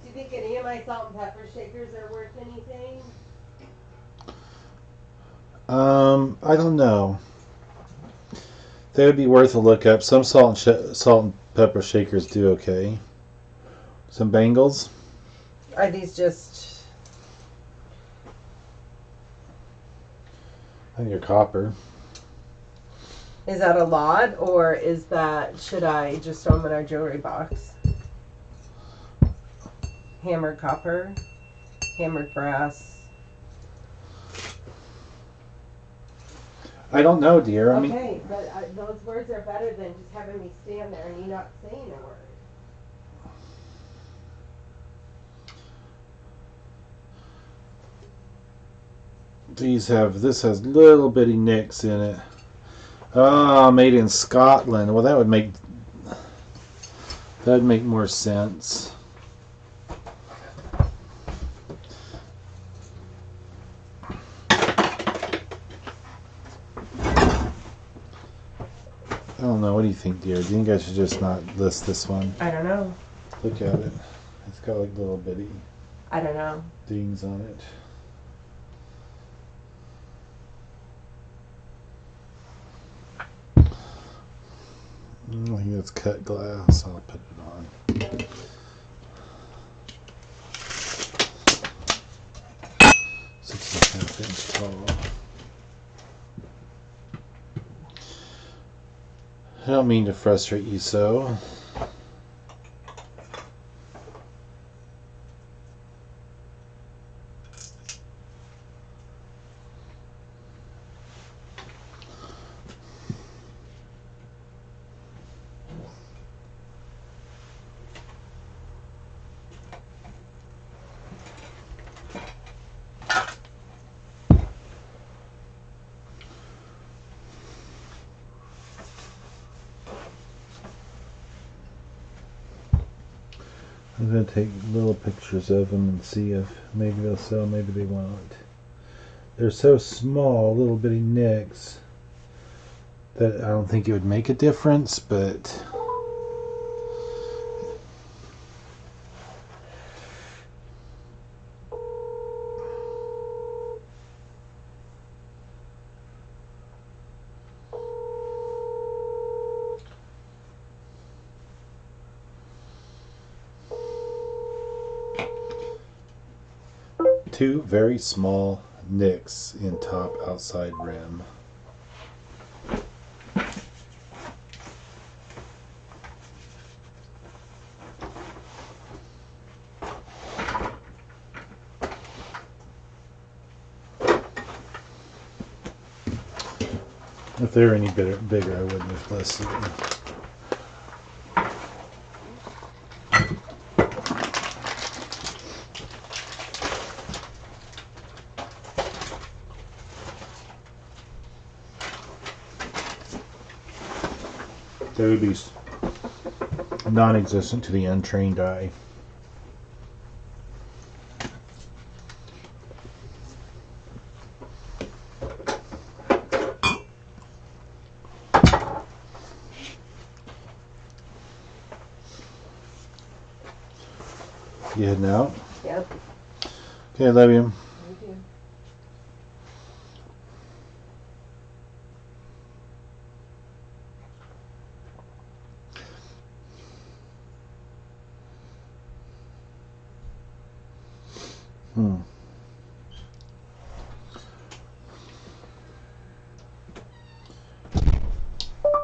Do you think any of my salt and pepper shakers are worth anything? I don't know. They would be worth a look up. Some salt and pepper shakers do okay. Some bangles. Are these just... I think they're copper. Is that a lot, or is that... Should I just throw them in our jewelry box? Hammered copper, hammered brass. I don't know, dear. Okay, but those words are better than just having me stand there and you not saying a word. This has little bitty nicks in it. Ah, made in Scotland. Well, that'd make more sense. I don't know. What do you think, dear? Do you think I should just not list this one? I don't know. Look at it. It's got like little bitty I don't know. dings on it. I think that's cut glass. I'll put it on. Six and a half inch tall. I don't mean to frustrate you so. I'm going to take little pictures of them and see if maybe they'll sell, maybe they won't. They're so small, little bitty nicks, that I don't think it would make a difference, but two very small nicks in top outside rim. If they were any bigger, I wouldn't have listed them. They would be non-existent to the untrained eye. You heading out? Yep. Okay, I love you. Me too.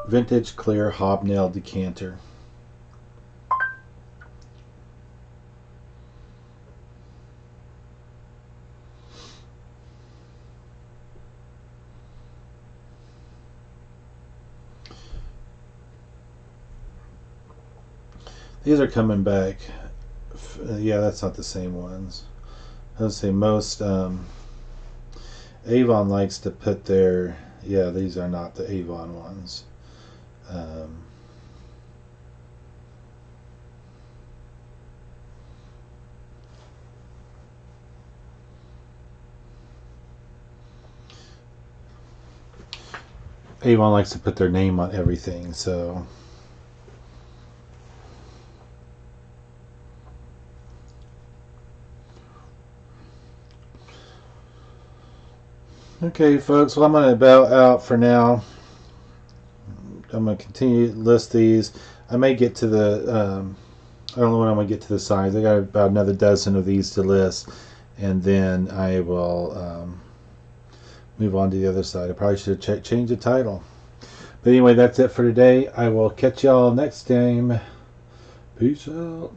Vintage clear hobnail decanter. These are coming back. Yeah, that's not the same ones. I would say most Avon likes to put their, yeah, these are not the Avon ones. Avon likes to put their name on everything, so. Okay, folks, well, I'm going to bow out for now. I'm going to continue to list these. I may get to the, I don't know when I'm going to get to the signs. I got about another dozen of these to list, and then I will move on to the other side. I probably should have changed the title. But anyway, that's it for today. I will catch y'all next time. Peace out.